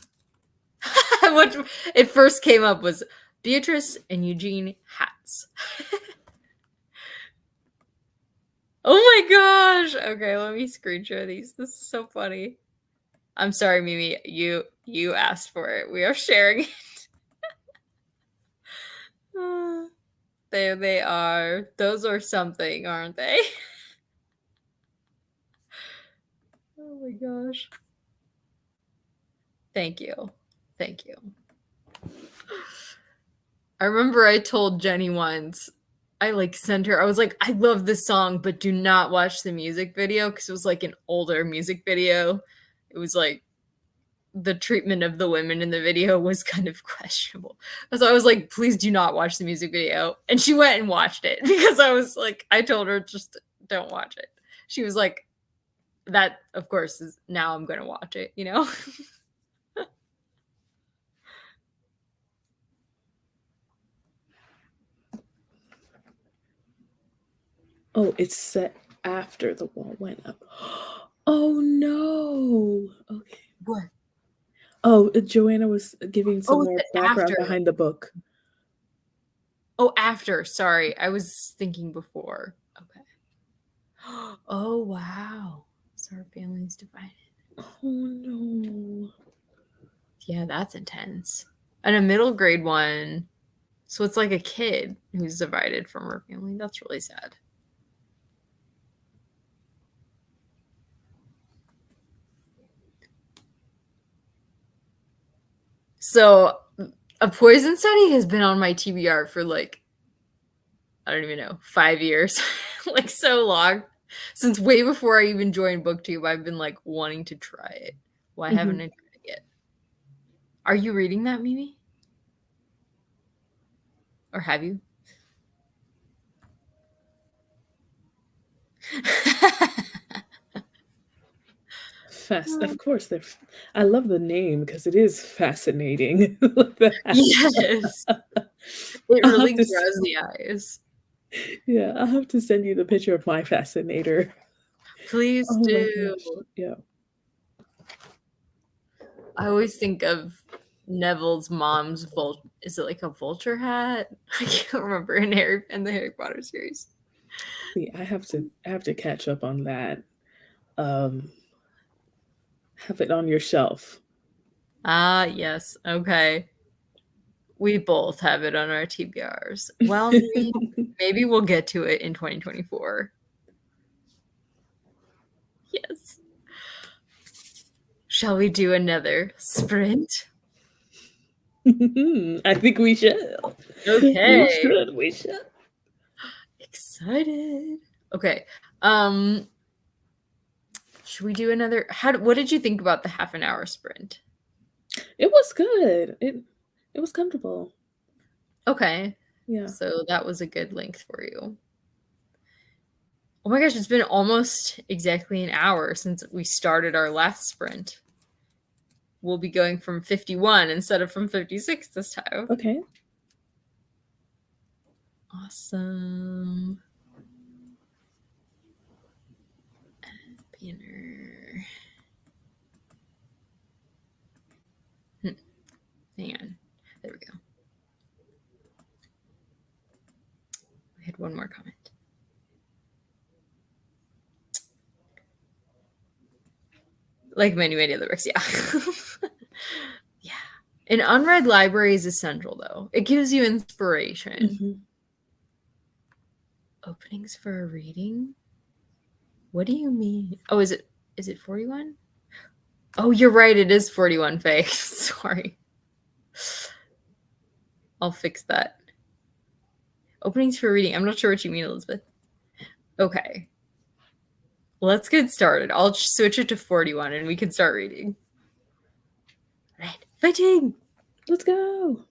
What it first came up was Beatrice and Eugene hats. Oh my gosh. Okay, let me screen share these. This is so funny. I'm sorry, Mimi. You asked for it. We are sharing it. There they are. Those are something, aren't they? Oh my gosh. Thank you. Thank you. I remember I told Jenny once, I like sent her, I was like, I love this song, but do not watch the music video, because it was like an older music video. It was like the treatment of the women in the video was kind of questionable. So I was like, please do not watch the music video. And she went and watched it because I was like, I told her just don't watch it. She was like, that of course is now I'm going to watch it, you know?
Oh, it's set after the wall went up. Oh no. Okay.
What?
Oh, Joanna was giving some more background
after.
behind the book.
Oh, after. Sorry. I was thinking before. Okay. Oh, wow. So our family's divided.
Oh no.
Yeah, that's intense. And a middle grade one. So it's like a kid who's divided from her family. That's really sad. So a poison study has been on my TBR for like, I don't even know, 5 years. Like so long. Since way before I even joined BookTube, I've been like wanting to try it. Why haven't I tried it yet? Are you reading that, Mimi? Or have you?
Of course, I love the name because it is fascinating.
Yes. It really draws the eyes.
Yeah, I'll have to send you the picture of my fascinator.
Please
Oh
do.
my gosh. Yeah.
I always think of Neville's mom's is it like a vulture hat? I can't remember in the Harry Potter series.
See, I have to catch up on that. Have it on your shelf.
Ah, yes. Okay. We both have it on our TBRs. Well, maybe we'll get to it in 2024. Yes. Shall we do another sprint?
I think we should.
Okay.
We should.
Excited. Okay. Should we do another? What did you think about the half an hour sprint?
It was good. It was comfortable.
Okay.
Yeah.
So that was a good length for you. Oh my gosh, it's been almost exactly an hour since we started our last sprint. We'll be going from 51 instead of from 56 this time.
Okay.
Awesome. I had one more comment. Like many, many other books, yeah. Yeah. An unread library is essential, though. It gives you inspiration.
Mm-hmm.
Openings for a reading? What do you mean? Oh, is it 41? Oh, you're right. It is 41, Faye. Sorry. I'll fix that. Openings for a reading. I'm not sure what you mean, Elizabeth. Okay. Let's get started. I'll switch it to 41 and we can start reading. All right. Fighting!
Let's go.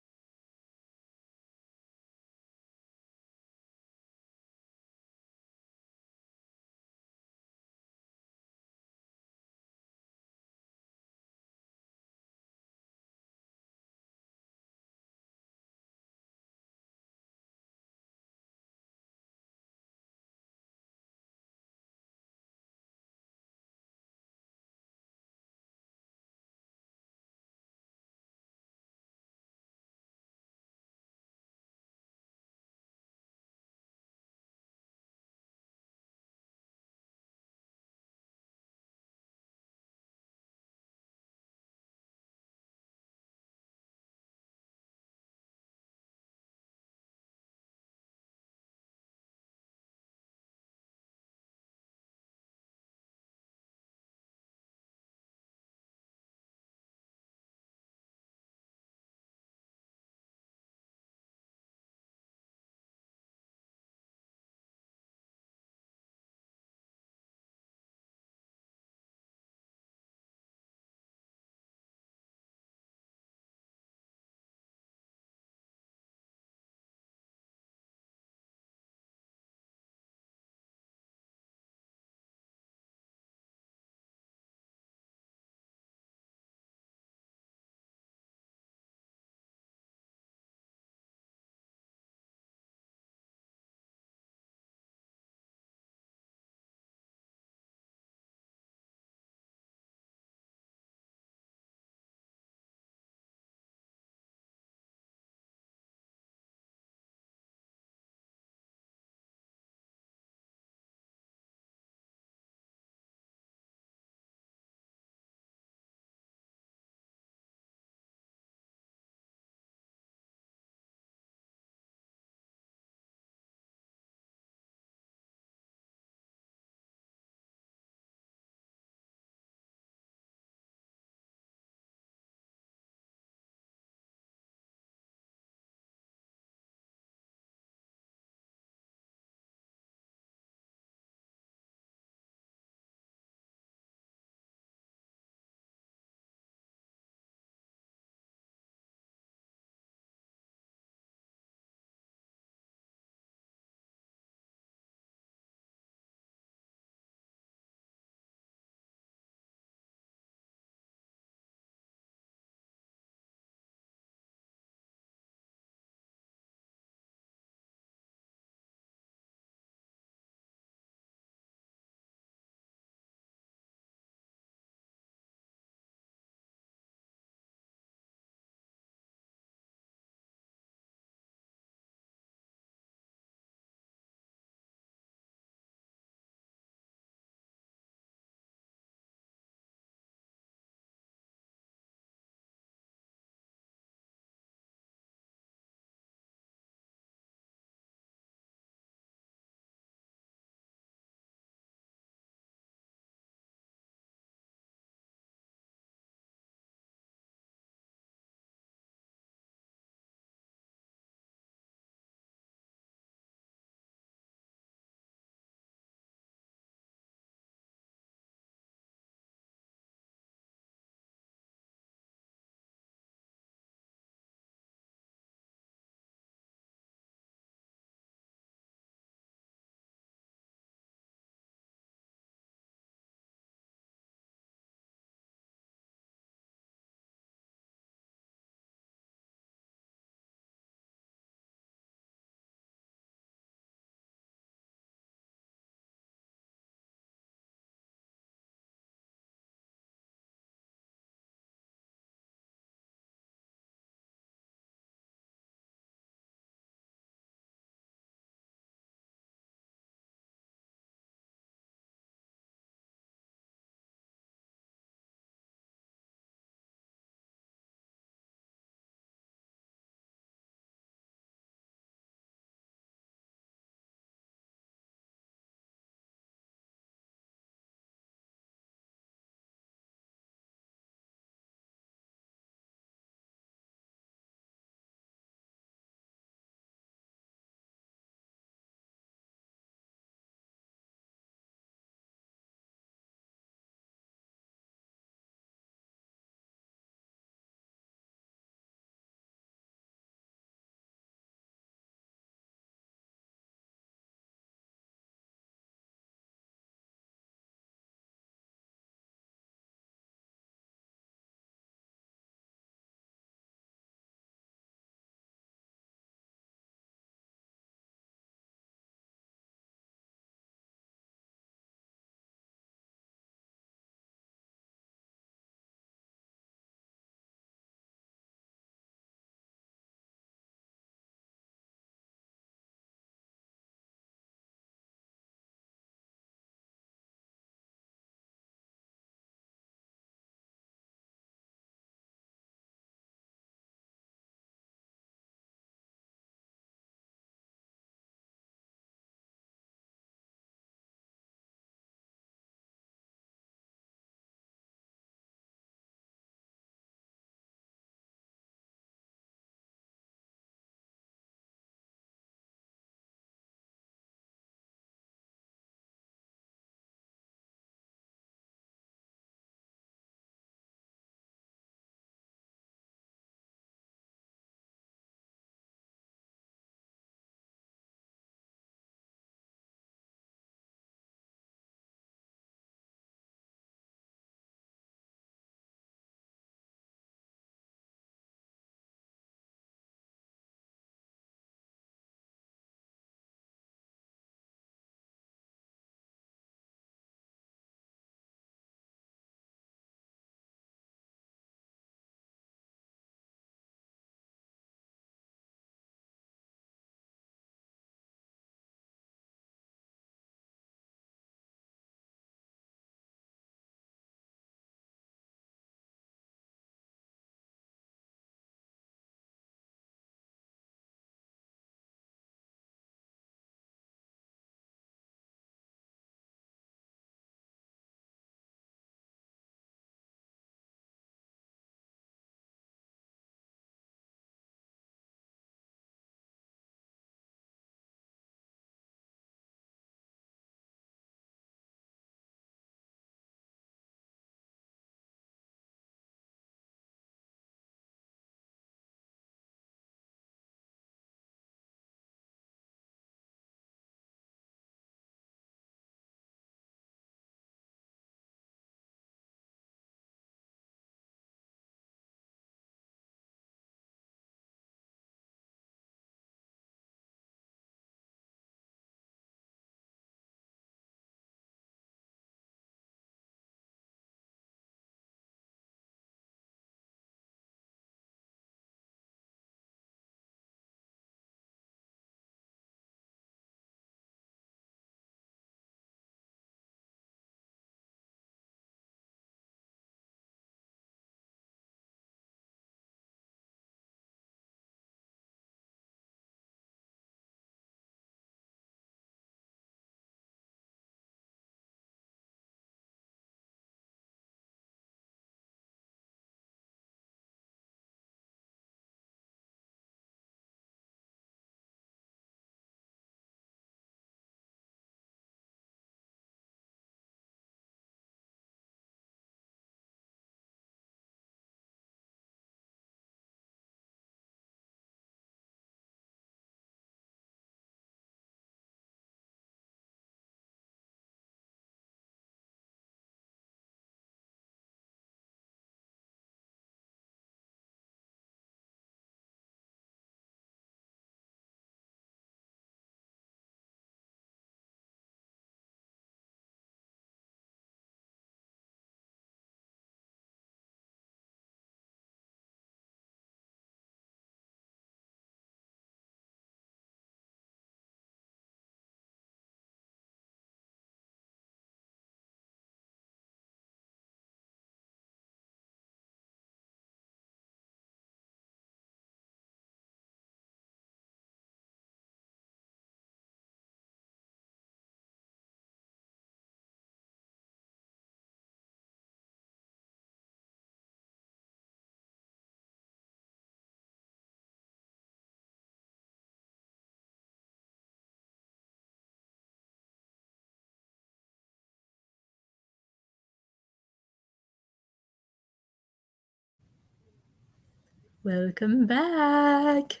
Welcome back.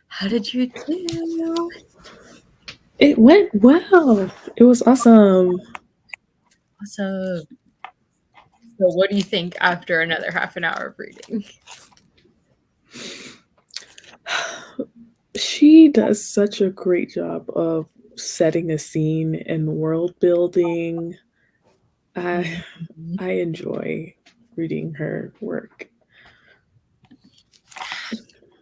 How did you do?
It went well. It was awesome.
So, what do you think after another half an hour of reading?
She does such a great job of setting a scene and world building. I
Mhm.
I enjoy reading her work.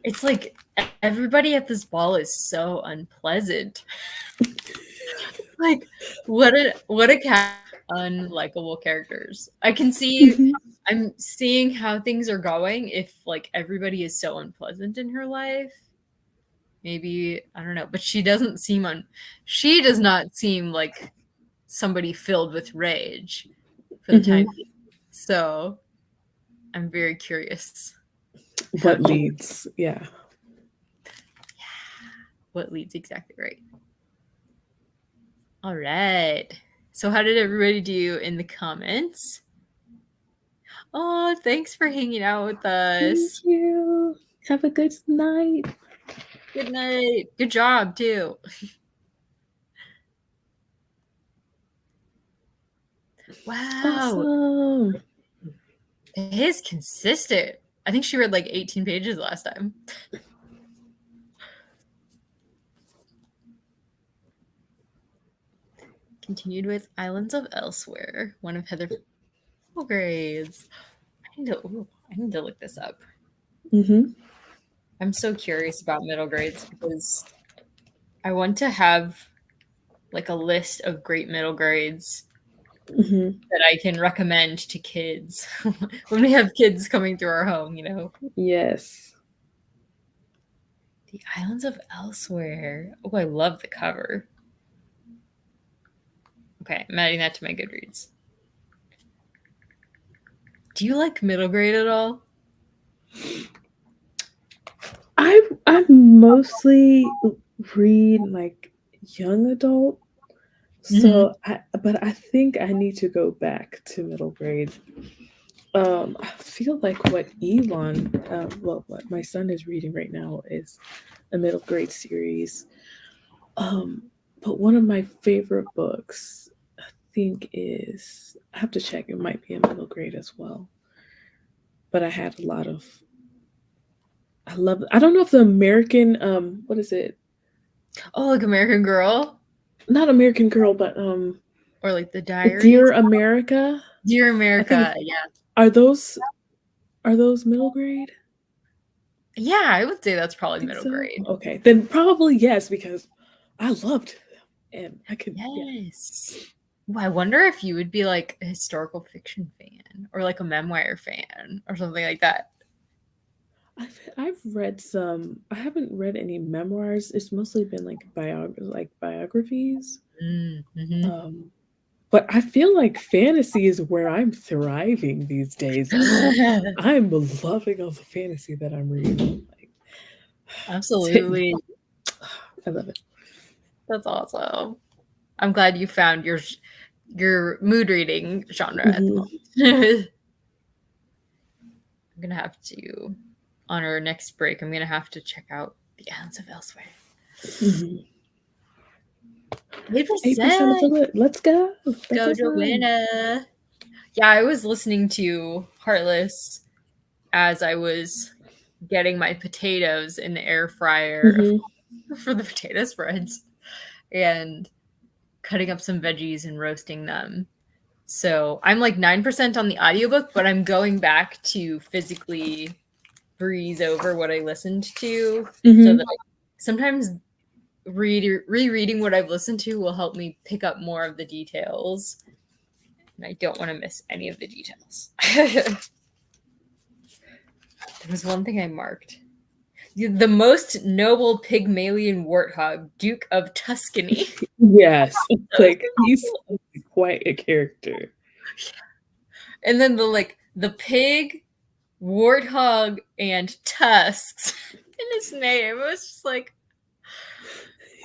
It's like everybody at this ball is so unpleasant. Like, what a cast of unlikable characters. I can see
Mhm.
I'm seeing how things are going if like everybody is so unpleasant in her life. Maybe I don't know, but she does not seem like somebody filled with rage for the time
Mhm.
being. So I'm very curious how
What leads? Yeah.
what leads exactly right. All right. So how did everybody do in the comments? Oh, thanks for hanging out with
Thank
us.
you. Have a good night.
Good night. Good job too. Wow.
Awesome.
It is consistent. I think she read like 18 pages last time. Continued with Islands of Elsewhere, one of Heather grades. I need to look this up.
Mhm.
I'm so curious about middle grades because I want to have like a list of great middle grades
Mhm.
that I can recommend to kids when we have kids coming through our home, you know.
Yes.
The Islands of Elsewhere. Oh, I love the cover. Okay, I'm adding that to my Goodreads. Do you like middle grade at all?
I mostly read like young adult.
Mm-hmm.
But I think I need to go back to middle grade. I feel like what what my son is reading right now is a middle grade series. Um, but one of my favorite books, I think, is I have to check. It might be a middle grade as well. But I had a lot of. I love. I don't know if the American. What is it?
Oh, like American Girl
Not American Girl, but
or like The
Dear
Diaries.
America.
Dear
I think
America. Yeah.
are those are those middle grade?
Yeah, I would say that's
I
probably
think
middle
so.
grade.
Okay, then probably yes because I loved them, and I could yeah.
Yes. Ooh, I wonder if you would be like a historical fiction fan or like a memoir fan or something like that.
I've read some. I haven't read any memoirs. It's mostly been like biographies.
Mm-hmm.
Um, but I feel like fantasy is where I'm thriving these days. I'm loving all the fantasy that I'm reading. Like, it's hitting.
Absolutely.
I love it.
That's awesome. I'm glad you found your mood reading genre at the
Mhm.
moment. I'm gonna have to on our next break. I'm gonna have to check out The Islands of Elsewhere.
Mhm. 8% of
8%.
the lit. Let's go. That's
Go
awesome.
Joanna. Yeah, I was listening to Heartless as I was getting my potatoes in the air fryer
Mhm.
for the potato spreads and cutting up some veggies and roasting them. So I'm like 9% on the audiobook, but I'm going back to physically breeze over what I listened to so that
Mhm.
sometimes rereading what I've listened to will help me pick up more of the details. And I don't want to miss any of the details. There was one thing I marked. The most noble Pygmalion warthog, Duke of Tuscany.
Yes. Like he's quite a character.
And then the pig, warthog, and tusks in his name. It was just like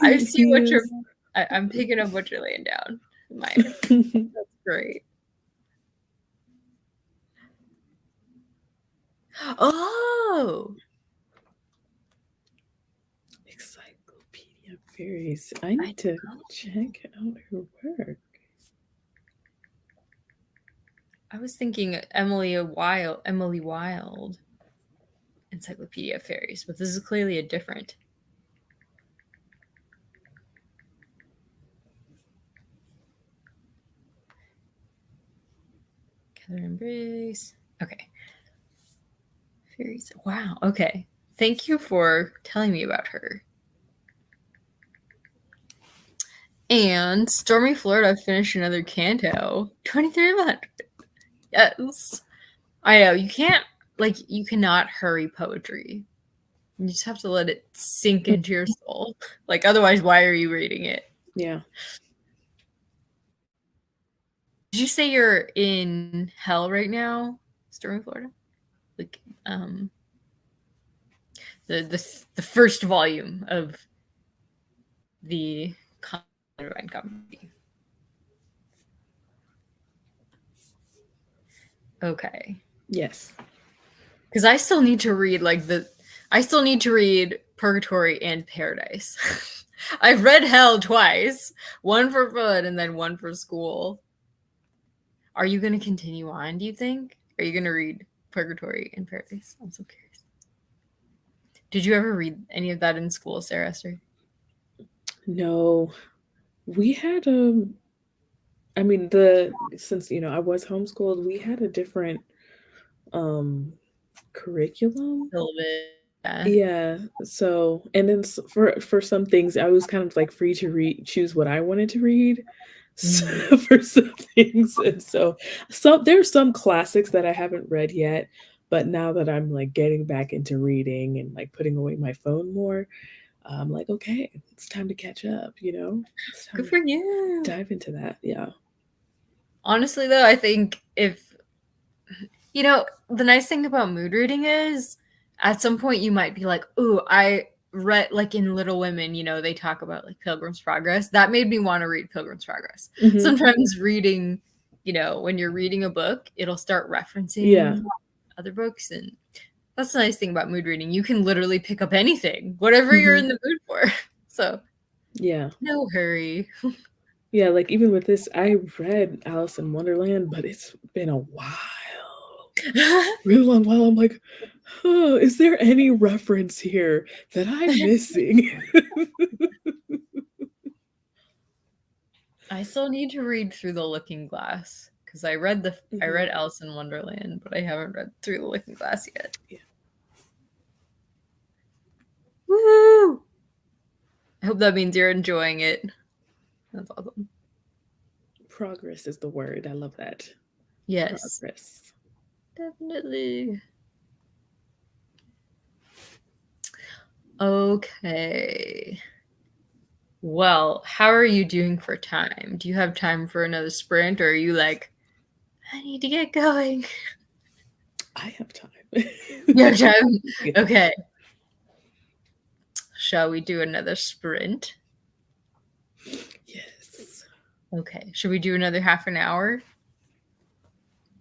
I see
He
what
is.
I'm picking up what you're laying down. My That's great. Oh!
Encyclopedia Fairies. I
I
need to
know.
check out her work.
I was thinking Emily Wilde, Encyclopedia of Fairies, but this is clearly a different. Catherine Embrace. Okay. Fairies. Wow. Okay. Thank you for telling me about her. And Stormy Florida finished another canto. 2300. Yes. I know. You cannot hurry poetry. You just have to let it sink into your soul. Like, otherwise, why are you reading it?
Yeah.
Did you say you're in hell right now, Stormy Florida? Like, the first volume of the Divine Comedy. Okay.
Yes.
Because I still need to read Purgatory and Paradise. I've read Hell twice, one for fun and then one for school. Are you going to continue on, do you think? Are you going to read Purgatory and Paradise? I'm so curious. Did you ever read any of that in school, Sarah-esther?
No. We had since I was homeschooled, we had a different curriculum. Yeah. So, and then for some things, I was kind of like free to choose what I wanted to read. So, for some things, and so there's some classics that I haven't read yet, but now that I'm like getting back into reading and like putting away my phone more, I'm like, okay, it's time to catch up. It's time
Good for you.
to dive into that. Yeah.
Honestly, though, I think the nice thing about mood reading is at some point you might be like, ooh, I read, like in Little Women, they talk about like Pilgrim's Progress. That made me want to read Pilgrim's Progress.
Mhm.
Sometimes reading, when you're reading a book, it'll start referencing other books. And that's the nice thing about mood reading. You can literally pick up anything, whatever you're in the mood for. So,
yeah.
no hurry.
Yeah, like even with this, I read Alice in Wonderland, but it's been a while. Really long while. I'm like, is there any reference here that I'm missing?
I still need to read Through the Looking Glass because I read Alice in Wonderland, but I haven't read Through the Looking Glass yet.
Yeah.
Woo! I hope that means you're enjoying it. That's awesome.
Progress is the word. I love that.
Yes.
Progress.
Definitely. Okay. Well, how are you doing for time? Do you have time for another sprint, or are you like, I need to get going?
I have time.
You have time? Okay. Shall we do another sprint?
Yes.
Okay. Should we do another half an hour?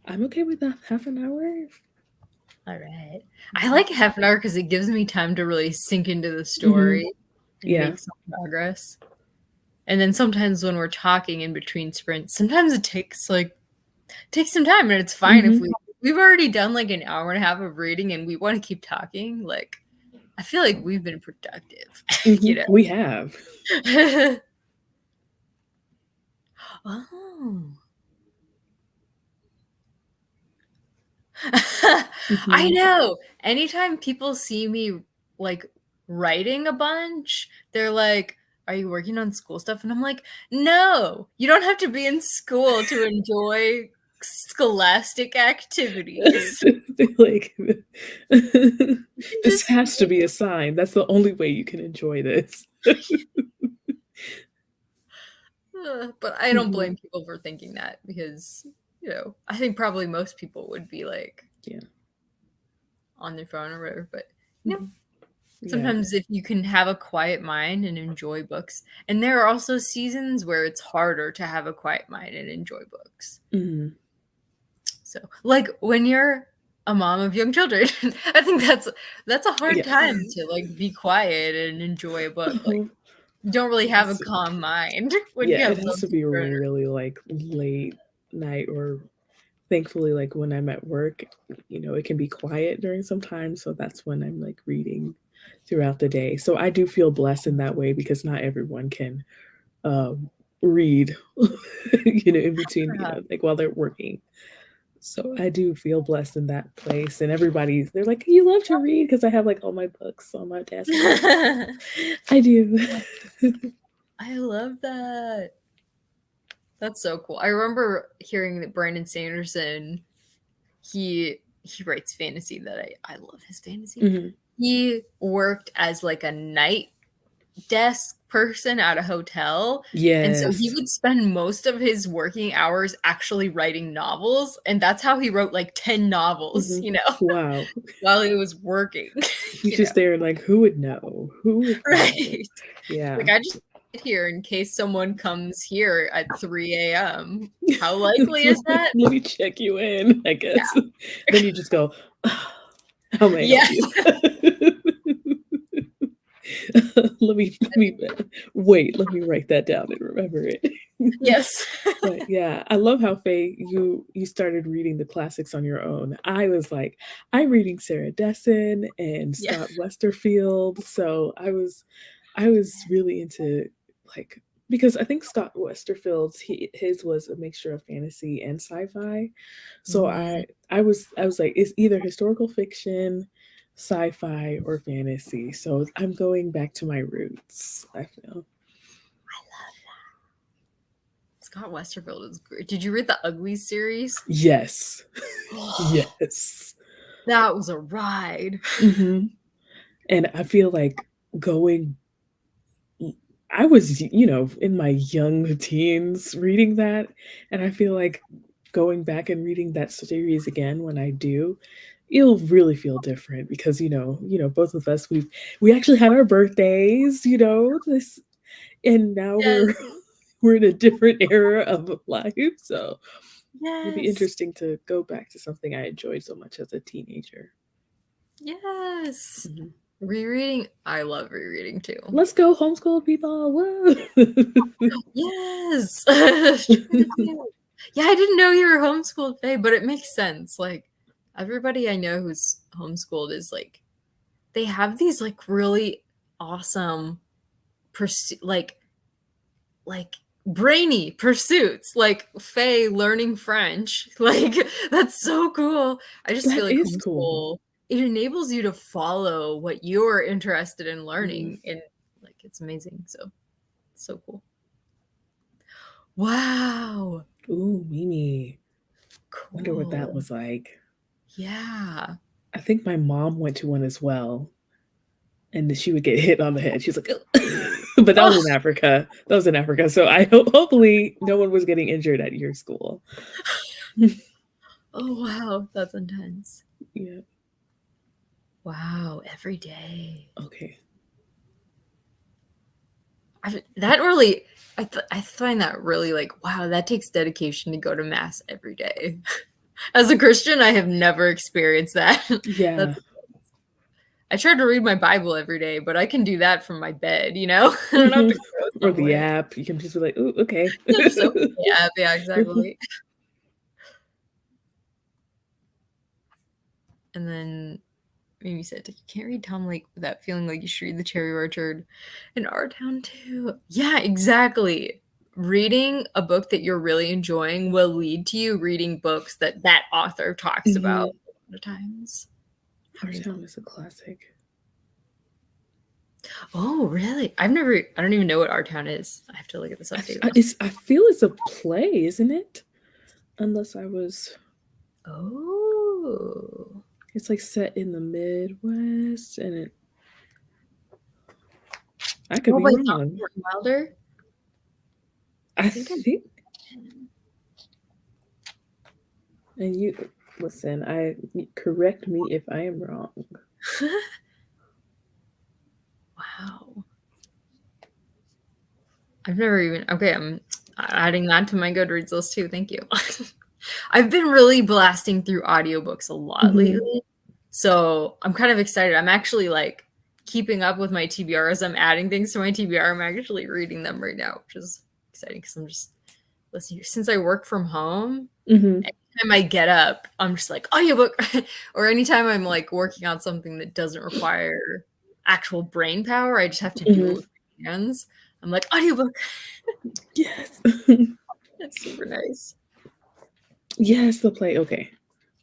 I'm okay with that. Half an hour.
All right. I like half an hour because it gives me time to really sink into the story and make some progress. And then sometimes when we're talking in between sprints, sometimes it takes some time, and it's fine if we've already done like an hour and a half of reading and we want to keep talking. Like, I feel like we've been productive.
We have.
Oh. I know. Anytime people see me like writing a bunch, they're like, are you working on school stuff? And I'm like, no, you don't have to be in school to enjoy scholastic activities.
Like, this has to be a sign. That's the only way you can enjoy this.
But I don't blame people for thinking that because, I think probably most people would be like, on their phone or whatever. But, sometimes if you can have a quiet mind and enjoy books, and there are also seasons where it's harder to have a quiet mind and enjoy books. So, like when you're a mom of young children. I think that's a hard
Yeah.
time to like be quiet and enjoy a book. Like
Uh-huh.
you don't really have a
Yes.
calm mind when you
Yeah,
have
it has
little
to be
children.
really, like, late night or thankfully, like, when I'm at work, it can be quiet during some time, so that's when I'm, like, reading throughout the day. So I do feel blessed in that way because not everyone can, read, in between,
Perhaps.
like, while they're working. So I do feel blessed in that place, and they're like, "You love to read," because I have, like, all my books on my desk. I do.
I love that. That's so cool. I remember hearing that Brandon Sanderson, he writes fantasy that I love his fantasy.
Mhm.
He worked as like a night desk person at a hotel. And so he
Yes.
would spend most of his working hours actually writing novels. And that's how he wrote like 10 novels,
Mhm.
you know,
Wow.
while he was working,
He's
you know.
just there like, "Who would know? Who would know?"
Right.
Yeah.
Like I just sit here in case someone comes here at 3 a.m. How likely is that?
Let me check you in, I
Yeah.
guess. Then you just go, "How may I help
Yeah.
you?" Let me wait, let me write that down and remember it.
Yes.
But yeah, I love how Faye, you started reading the classics on your own. I was like, I'm reading Sarah-esther and
Yeah.
Scott Westerfield, so I was really into like because I think Scott Westerfield's his was a mixture of fantasy and sci-fi. So
Mhm.
I was like, it's either historical fiction, sci-fi, or fantasy. So I'm going back to my roots, I feel.
Scott Westerfield is great. Did you read the Ugly series?
Yes.
Oh,
Yes.
that was a ride.
Hmm. And I feel like going I was, in my young teens reading that, and I feel like going back and reading that series again when I do, it'll really feel different because, both of us we actually had our birthdays, this and now
Yes.
we're in a different era of life, so it'll be
Yes.
interesting to go back to something I enjoyed so much as a teenager.
Yes.
Mhm.
Rereading. I love rereading too.
Let's go homeschool people. Whoa.
Yes. True. Yeah, I didn't know you were homeschooled, Faye, but it makes sense. Like everybody I know who's homeschooled is like they have these like really awesome like brainy pursuits like Faye learning French. Like that's so cool. I just feel
That
like
is cool.
homeschool it enables you to follow what you're interested in
Mhm.
learning and like it's amazing. So it's so cool. Wow.
Ooh, Mimi. Wonder what that
Cool.
was like.
Yeah.
I think my mom went to one as well, and she would get hit on the head. She was like, "Ugh." But that was
Oh,
in Africa. That was in Africa. So hopefully no one was getting injured at your school.
oh wow. That's intense.
Yeah.
Wow. Every day.
Okay.
That really I find that really like wow that takes dedication to go to mass every day. As a Christian, I have never experienced that.
Yeah.
That's I try to read my Bible every day, but I can do that from my bed, you know? I don't have to
Mhm.
go
Or the
somewhere.
app. You can just be like, "Ooh, okay."
Yeah, just open the app. Yeah, exactly. And then maybe said you can't read Tom Lake without feeling like you should read The Cherry Orchard and Our Town too. Yeah, exactly. Reading a book that you're really enjoying will lead to you reading books that that author talks about
Mhm.
a lot of times. I
Our
really
Town
love.
is a classic.
Oh, really? I've never. I don't even know what Our Town is. I have to look at this up too.
I feel it's a play, isn't it? Unless I was
Oh.
it's, like, set in the Midwest, and I could
Oh,
be
by Thomas
wrong.
Morton Wilder. I
I
think I'm.
think and you listen, correct me if I am wrong.
Wow. I've never even. Okay, I'm adding that to my Goodreads list too. Thank you. I've been really blasting through audiobooks a lot
Mhm.
lately. So I'm kind of excited. I'm actually like keeping up with my TBR as I'm adding things to my TBR. I'm actually reading them right now, which is exciting because I'm just listening. Since I work from home,
Mhm.
anytime I get up, I'm just like audiobook. Or anytime I'm like working on something that doesn't require actual brain power, I just have to do it
Mhm.
with my hands. I'm like audiobook.
Yes.
That's super nice.
Yes, the play. Okay.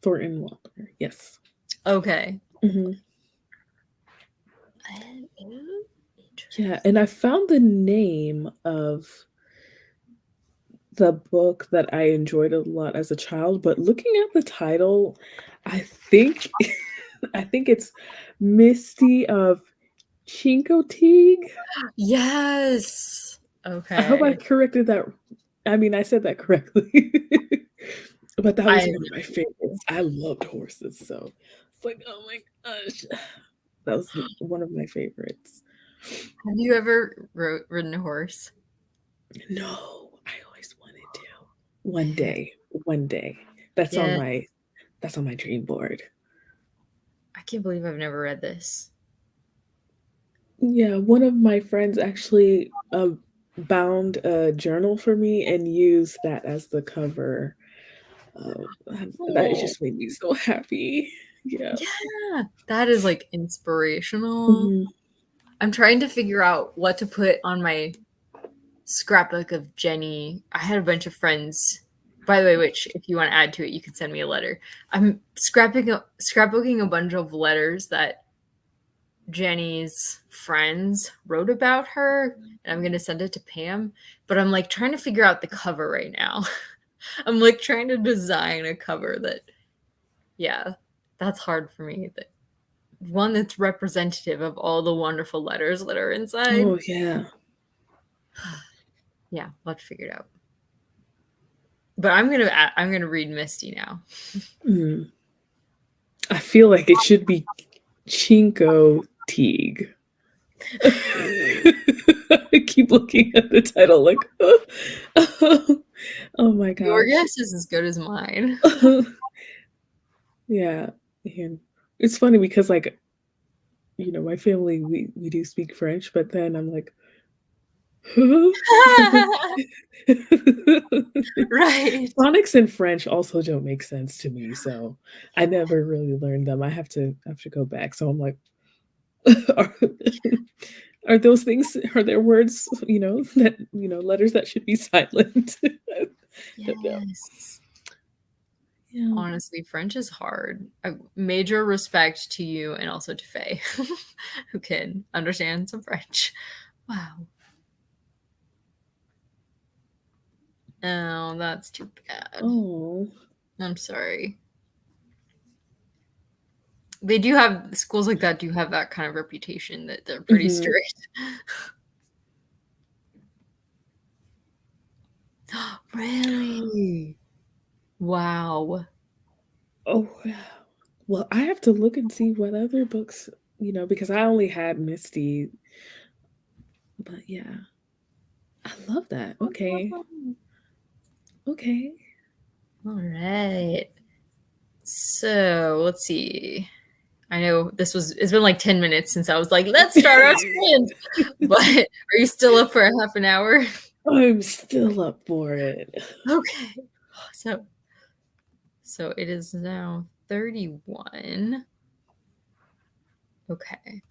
Thornton Wilder. Yes.
Okay.
Mhm. Yeah,
Interesting.
and I found the name of the book that I enjoyed a lot as a child, but looking at the title, I think I think it's Misty of Chincoteague.
Yes.
I hope I
Okay.
corrected that. I mean, I said that correctly. But that was
I
one of my favorites. I loved horses, so it's like, oh my gosh. That was one of my favorites.
have you ever ridden a horse?
No, I always wanted to. One day, one day. That's on
Yeah.
my that's on my dream board.
I can't believe I've never read this.
Yeah, one of my friends actually bound a journal for me and used that as the cover. That it
Oh,
just made me so happy. Yeah.
yeah. That is like inspirational.
Mhm.
I'm trying to figure out what to put on my scrapbook of Jenny. I had a bunch of friends. By the way, which if you want to add to it, you can send me a letter. I'm scrapbooking a bunch of letters that Jenny's friends wrote about her, and I'm gonna send it to Pam. But I'm like trying to figure out the cover right now. I'm like trying to design a cover that, yeah, that's hard for me. That one that's representative of all the wonderful letters that are inside.
Oh yeah.
Yeah, we'll have to figure it out. But I'm gonna read Misty now.
Mm. I feel like it should be Chinko Teague. I keep looking at the title like, oh my
Your
gosh.
guess is as good as mine.
Yeah, and it's funny because, like, my family, we do speak French, but then I'm like, "Huh?"
Right.
Phonics in French also don't make sense to me, so I never really learned them. I have to go back, so I'm like, "Are are those things are there words, that letters that should be silent?" I don't know.
Yes.
Yeah.
Honestly, French is hard. Major respect to you and also to Faye, who can understand some French. Wow. Oh, that's too bad.
Oh.
I'm sorry. They do have schools like that do have that kind of reputation that they're pretty
Mhm.
strict. Really? Wow.
Oh, wow. Well, I have to look and see what other books, because I only had Misty, but yeah. I love that. Okay. Okay.
All right. So let's see. I know it's been like 10 minutes since I was like, let's start our sprint. But are you still up for a half an hour?
I'm still up for it.
Okay. So it is now 31. Okay.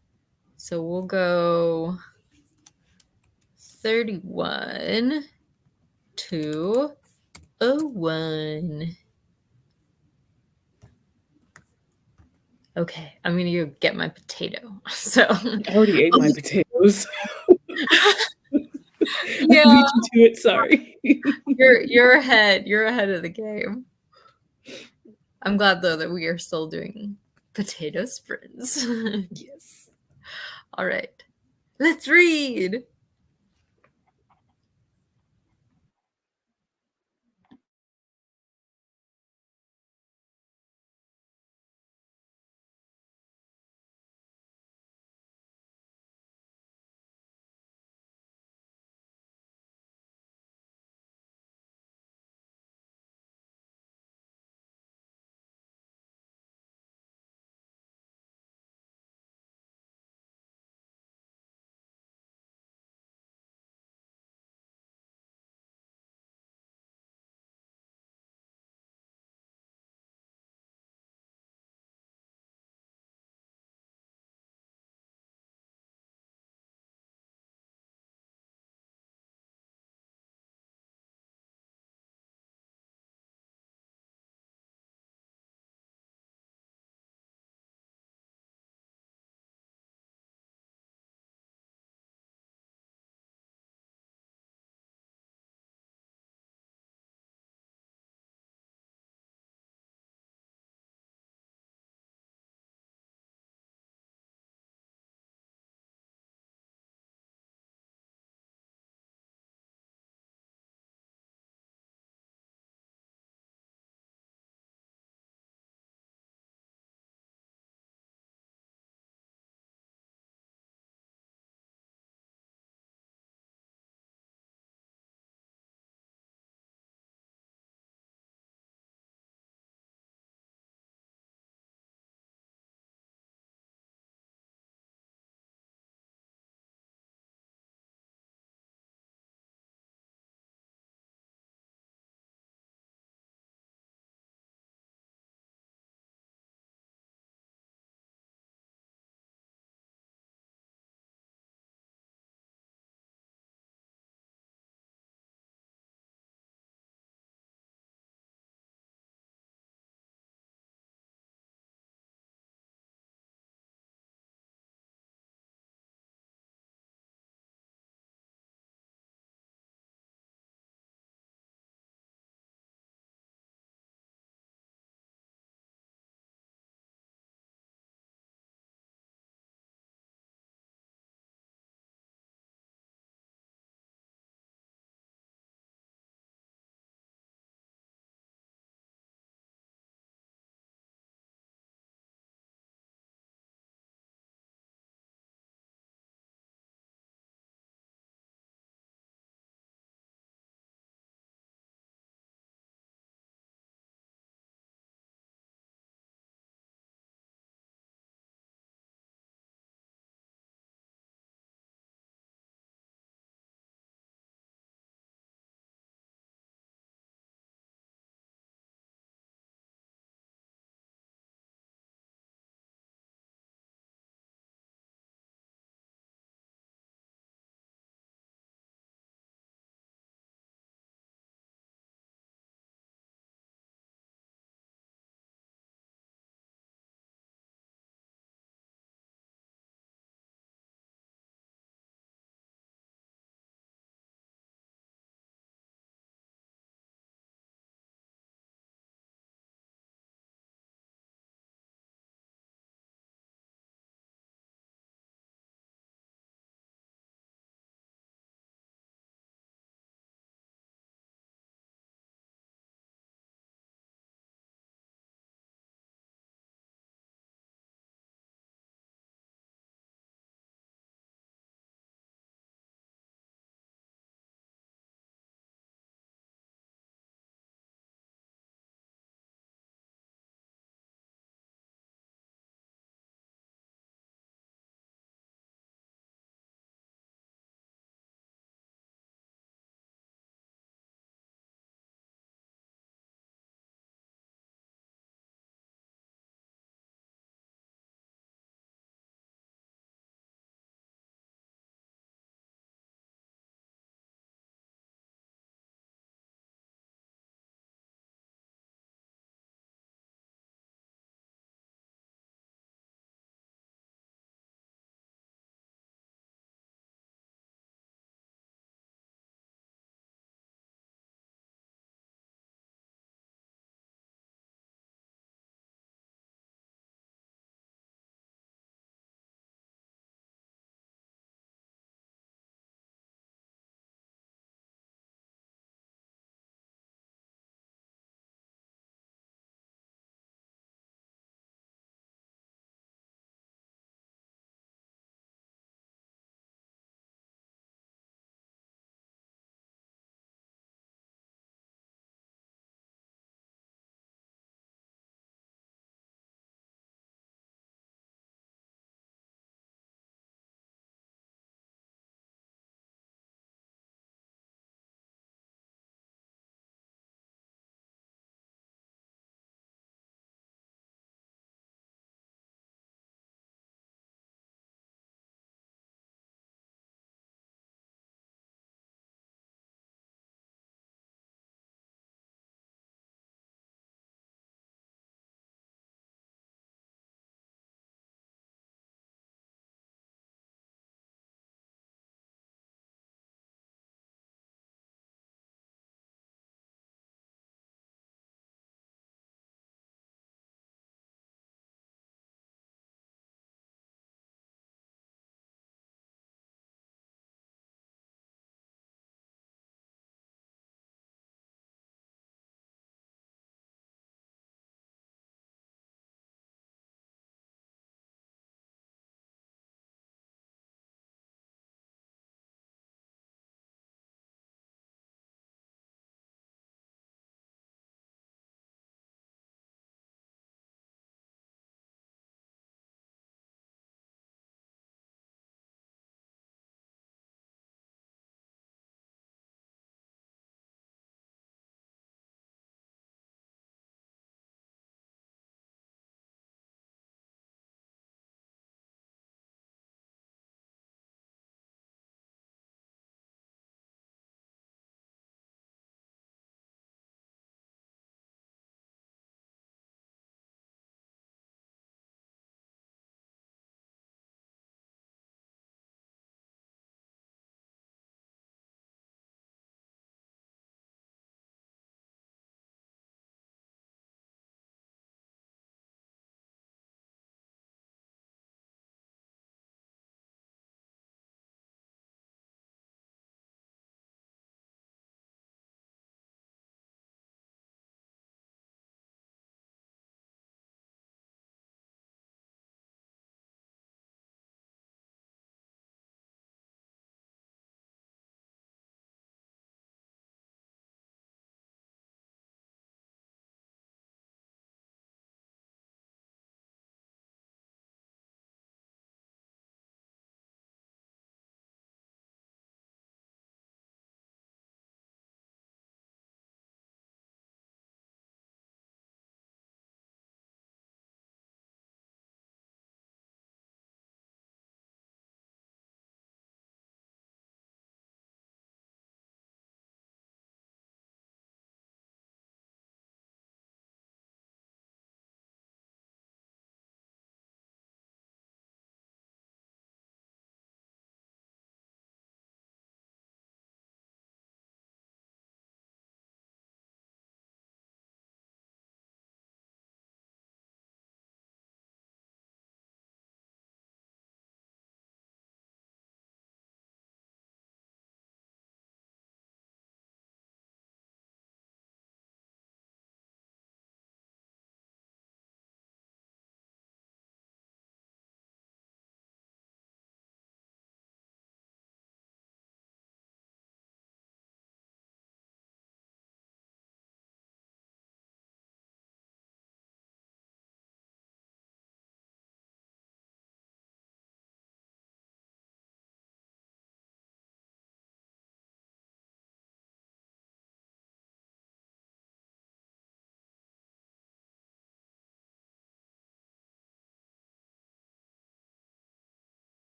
So we'll go 31 to 01. Okay, I'm gonna go get my potato. So
I already ate my potatoes. I
yeah,
beat you to it, sorry.
you're ahead. You're ahead of the game. I'm glad though that we are still doing potato sprints.
Yes.
All right, let's read.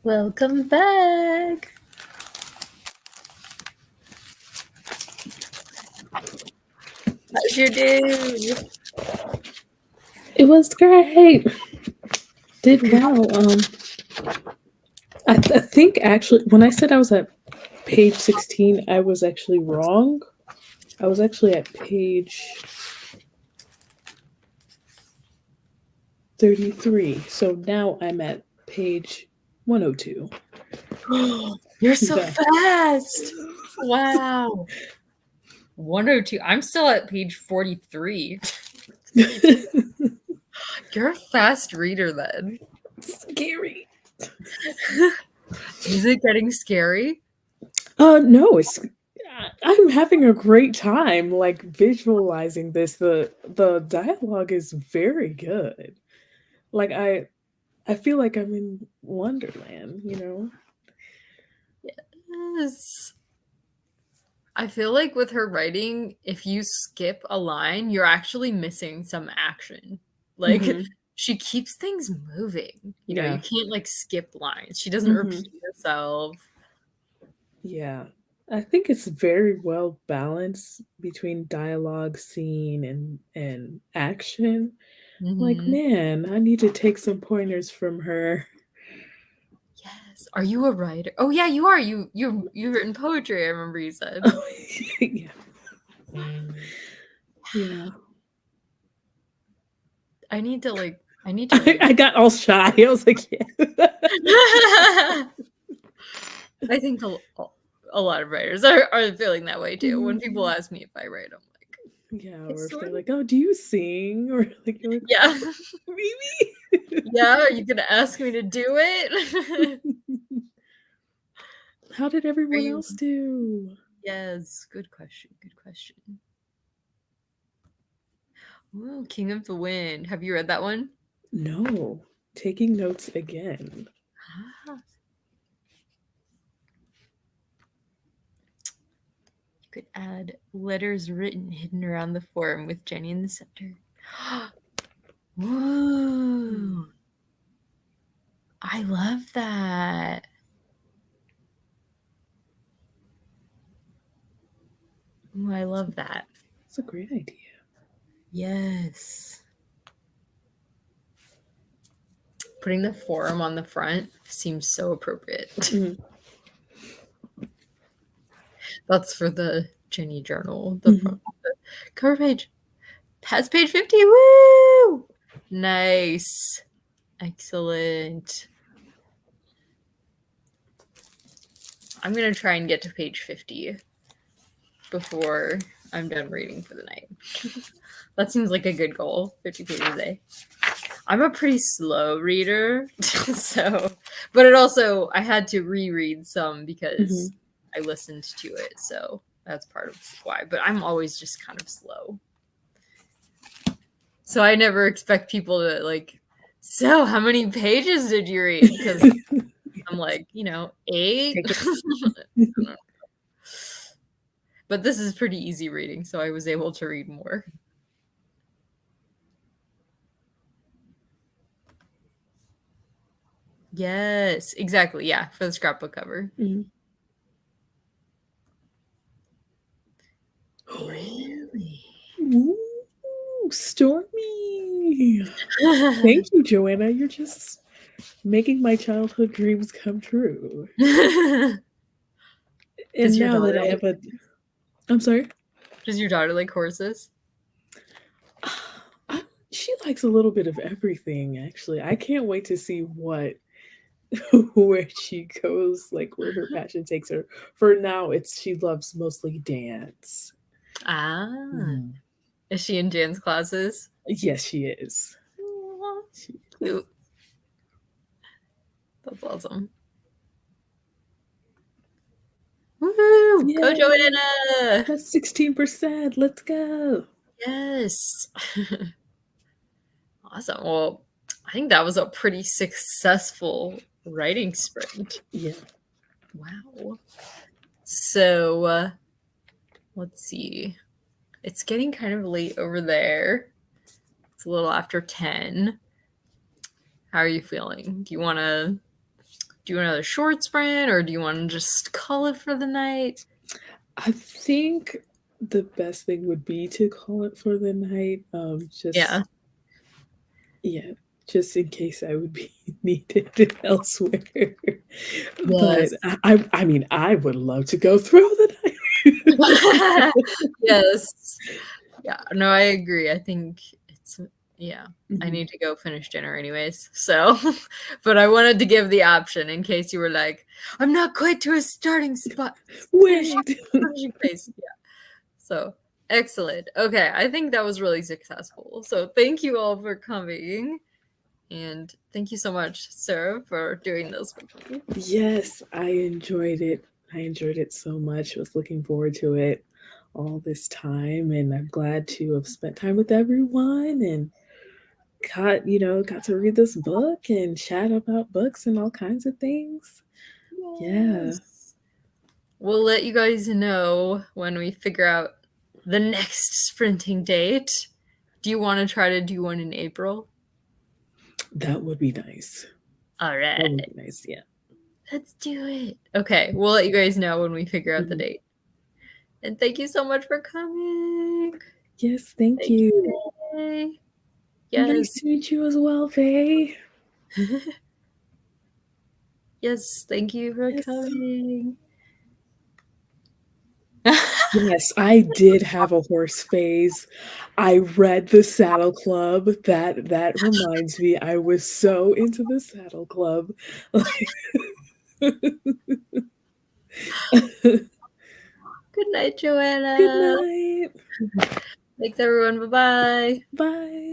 Welcome back. How's your day?
It was great. Did well. I think actually when I said I was at page 16, I was actually wrong. I was actually at page 33. So now I'm at page 102.
You're so
Yeah.
fast. Wow. 102. I'm still at page 43. You're a fast reader then.
Scary.
Is it getting scary?
No, I'm having a great time like visualizing this. The dialogue is very good. Like I feel like I'm in Wonderland, you know?
Yes. I feel like with her writing, if you skip a line, you're actually missing some action. Like
Mhm.
she keeps things moving. You know, you
Yeah.
can't like skip lines. She doesn't
Mhm.
repeat herself.
Yeah. I think it's very well balanced between dialogue, scene, and action. Like,
Mhm.
man, I need to take some pointers from her.
Yes. Are you a writer? Oh yeah, you are. You've written poetry, I remember you said.
Oh, yeah. Yeah.
I need to read.
I got all shy. I was like, yeah.
I think a lot of writers are feeling that way too. When people
Mhm.
ask me if I write, I'm like,
Yeah,
I
or if
sort
they're
of.
like, "Oh, do you sing?" Or like you're like,
Yeah.
"Maybe."
Yeah, are you gonna ask me to do it?
How did
Are
everyone
you
else do?
Yes, good question, good question. Ooh, King of the Wind. Have you read that one?
No, taking notes again.
Ah, you could add letters written hidden around the form with Jenny in the center.
Mm,
Whoa. I love that. Ooh, I love that.
That's a great idea.
Yes. Putting the forum on the front seems so appropriate.
Mhm,
That's for the Jenny journal, the
mhm.
front, the cover page. Past page 50. Woo! Nice. Excellent. I'm going to try and get to page 50 before I'm done reading for the night. That seems like a good goal, 50 pages a day. I'm a pretty slow reader, so, but it also, I had to reread some because
Mhm.
I listened to it, so that's part of why. But I'm always just kind of slow. So I never expect people to like, so how many pages did you read? Because I'm like, 8.
Take it.
But this is pretty easy reading, so I was able to read more. Yes, exactly. Yeah, for the scrapbook cover.
Mhm.
Really?
Ooh, Stormy. Thank you, Joanna. You're just making my childhood dreams come true.
Does
And
your
now
daughter
that I have a I'm sorry?
does your daughter like horses?
She likes a little bit of everything, actually. I can't wait to see what where she goes, like where her passion takes her. For now, it's she loves mostly dance.
Ah.
Mhm.
Is she in Jan's classes?
Yes, she is.
Aw,
She is.
cute. That's awesome. Woo! Go
Yay!
Joanna!
That's 16%. Let's go.
Yes. Awesome. Well, I think that was a pretty successful writing sprint.
Yeah.
Wow. So, let's see. It's getting kind of late over there. It's a little after 10. How are you feeling? Do do another short sprint, or do you want to just call it for the night?
I think the best thing would be to call it for the night.
Yeah.
Yeah, just in case I would be needed elsewhere. But
Yes.
I mean, I would love to go through the night.
Yes. Yeah, no, I agree. I think it's yeah. I
Mhm.
need to go finish dinner anyways. So, but I wanted to give the option in case you were like, I'm not quite to a starting spot.
Wait.
Finishing place. Yeah. So, excellent. Okay, I think that was really successful. So, thank you all for coming. And thank you so much, Sarah, for doing this with me.
Yes, I enjoyed it. I enjoyed it so much. Was looking forward to it all this time, and I'm glad to have spent time with everyone and got to read this book and chat about books and all kinds of things. Yeah.
Yes. We'll let you guys know when we figure out the next sprinting date. Do you want to try to do one in April?
That would be nice.
All
That
right.
would be nice, yeah.
Let's do it. Okay, we'll let you guys know when we figure out the
Mhm.
date. And thank you so much for coming.
Yes, thank
Thank
you.
you, Faye.
Nice
Yes.
to meet you as well, Faye.
Yes, thank you for
Yes.
coming.
Yes, I did have a horse phase. I read The Saddle Club. That reminds me, I was so into The Saddle Club. Like
Good night,
Good
Joanna.
night.
Thanks, everyone. Bye bye.
Bye.